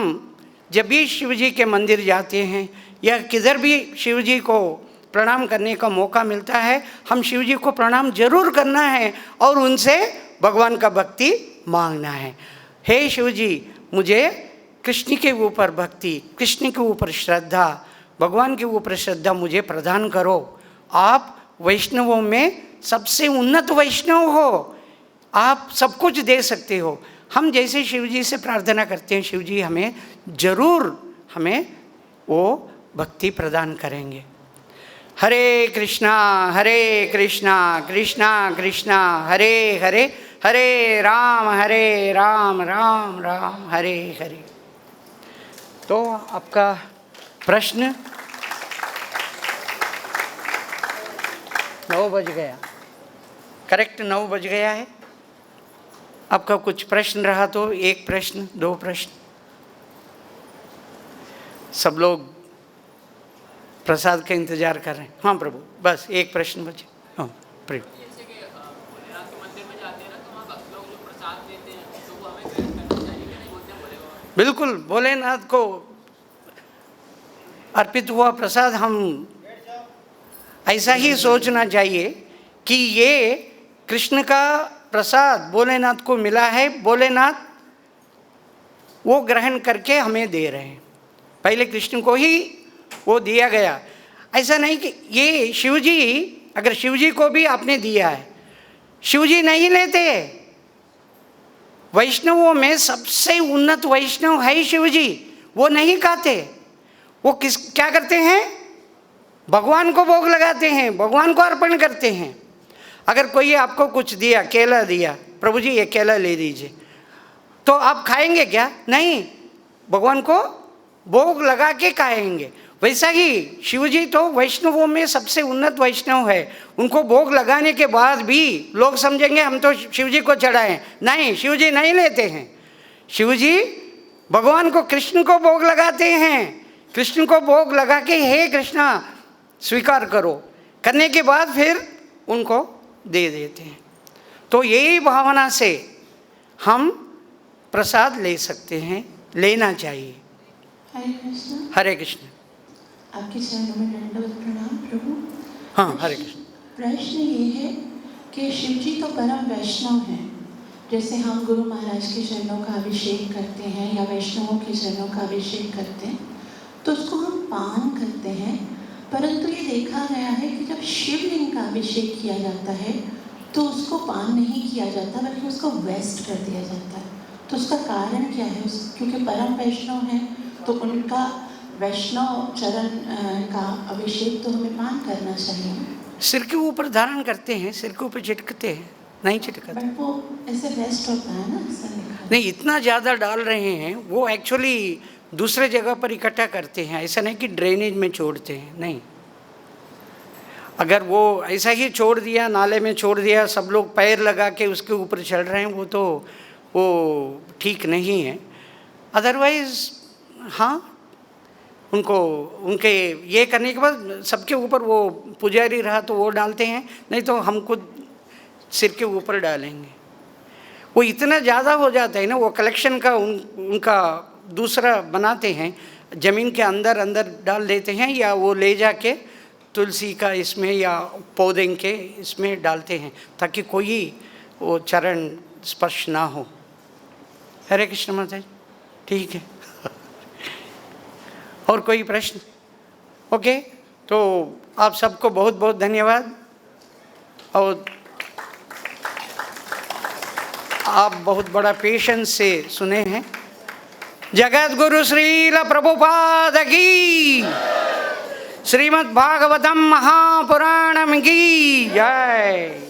Speaker 1: जब भी शिवजी के मंदिर जाते हैं या किधर भी शिवजी को प्रणाम करने का मौका मिलता है, हम शिवजी को प्रणाम जरूर करना है और उनसे भगवान का भक्ति मांगना है। हे शिवजी, मुझे कृष्ण के ऊपर भक्ति, कृष्ण के ऊपर श्रद्धा, भगवान के ऊपर श्रद्धा मुझे प्रदान करो। आप वैष्णवों में सबसे उन्नत वैष्णव हो, आप सब कुछ दे सकते हो। हम जैसे शिवजी से प्रार्थना करते हैं, शिवजी हमें जरूर हमें वो भक्ति प्रदान करेंगे। हरे कृष्णा कृष्णा कृष्णा हरे हरे, हरे राम राम राम हरे हरे। तो आपका प्रश्न 9 बज गया, करेक्ट 9 बज गया है। आपका कुछ प्रश्न रहा तो 1 प्रश्न, 2 प्रश्न। सब लोग प्रसाद का इंतजार कर रहे हैं। हाँ प्रभु, बस 1 प्रश्न बचे। हाँ प्रभु। बिल्कुल, भोलेनाथ को अर्पित हुआ प्रसाद हम ऐसा ही सोचना चाहिए कि ये कृष्ण का प्रसाद भोलेनाथ को मिला है, भोलेनाथ वो ग्रहण करके हमें दे रहे हैं। पहले कृष्ण को ही वो दिया गया। ऐसा नहीं कि ये शिवजी, अगर शिवजी को भी आपने दिया है, शिवजी नहीं लेते। वैष्णवों में सबसे उन्नत वैष्णव है शिवजी, वो नहीं खाते। वो क्या करते हैं? भगवान को भोग लगाते हैं, भगवान को अर्पण करते हैं। अगर कोई आपको कुछ दिया, केला दिया, प्रभु जी ये केला ले लीजिए, तो आप खाएंगे क्या? नहीं, भगवान को भोग लगा के खाएंगे। वैसा ही शिवजी तो वैष्णवों में सबसे उन्नत वैष्णव है। उनको भोग लगाने के बाद भी लोग समझेंगे हम तो शिवजी को चढ़ाएं। नहीं, शिवजी नहीं लेते हैं। शिवजी भगवान को, कृष्ण को भोग लगाते हैं। कृष्ण को भोग लगा के हे कृष्णा स्वीकार करो, करने के बाद फिर उनको दे देते हैं। तो यही भावना से हम प्रसाद ले सकते हैं, लेना चाहिए।
Speaker 2: हरे कृष्ण।
Speaker 1: हरे कृष्ण।
Speaker 2: आपके चरणों में दंडवत प्रणाम प्रभु।
Speaker 1: हाँ, हरे कृष्ण।
Speaker 2: प्रश्न ये है कि शिवजी तो परम वैष्णव हैं। जैसे हम गुरु महाराज के चरणों का अभिषेक करते हैं या वैष्णवों के चरणों का अभिषेक करते हैं, तो उसको हम पान करते हैं। परंतु ये देखा गया है कि जब शिवलिंग का अभिषेक किया जाता है तो उसको पान नहीं किया जाता, बल्कि उसको वेस्ट कर दिया जाता है। तो उसका कारण क्या है? क्योंकि परम वैष्णव हैं तो उनका वैष्णव चरण का अभिषेक तो हमें मान करना चाहिए।
Speaker 1: सिर के ऊपर धारण करते हैं, सिर के ऊपर चिटकते हैं, नहीं चिटकते।
Speaker 2: बट वो ऐसे वेस्ट होता है ना, ऐसा लिखा है।
Speaker 1: नहीं, इतना ज़्यादा डाल रहे हैं, वो एक्चुअली दूसरे जगह पर इकट्ठा करते हैं, ऐसा नहीं कि ड्रेनेज में छोड़ते हैं, नहीं। अगर वो ऐसा ही छोड़ दिया, नाले में छोड़ दिया, सब लोग पैर लगा के उसके ऊपर चल रहे हैं, वो ठीक नहीं है। अदरवाइज़ हाँ, उनके ये करने के बाद सबके ऊपर वो पुजारी रहा तो वो डालते हैं, नहीं तो हम खुद सिर के ऊपर डालेंगे। वो इतना ज़्यादा हो जाता है ना, वो कलेक्शन का उनका दूसरा बनाते हैं, ज़मीन के अंदर अंदर डाल देते हैं, या वो ले जाके तुलसी का इसमें या पौधे के इसमें डालते हैं, ताकि कोई वो चरण स्पर्श ना हो। हरे कृष्ण माता जी, ठीक है। और कोई प्रश्न? ओके, तो आप सबको बहुत बहुत धन्यवाद, और आप बहुत बड़ा पेशेंस से सुने हैं। जगत गुरु श्रील प्रभुपाद की, श्रीमद् भागवतम महापुराणम की जय।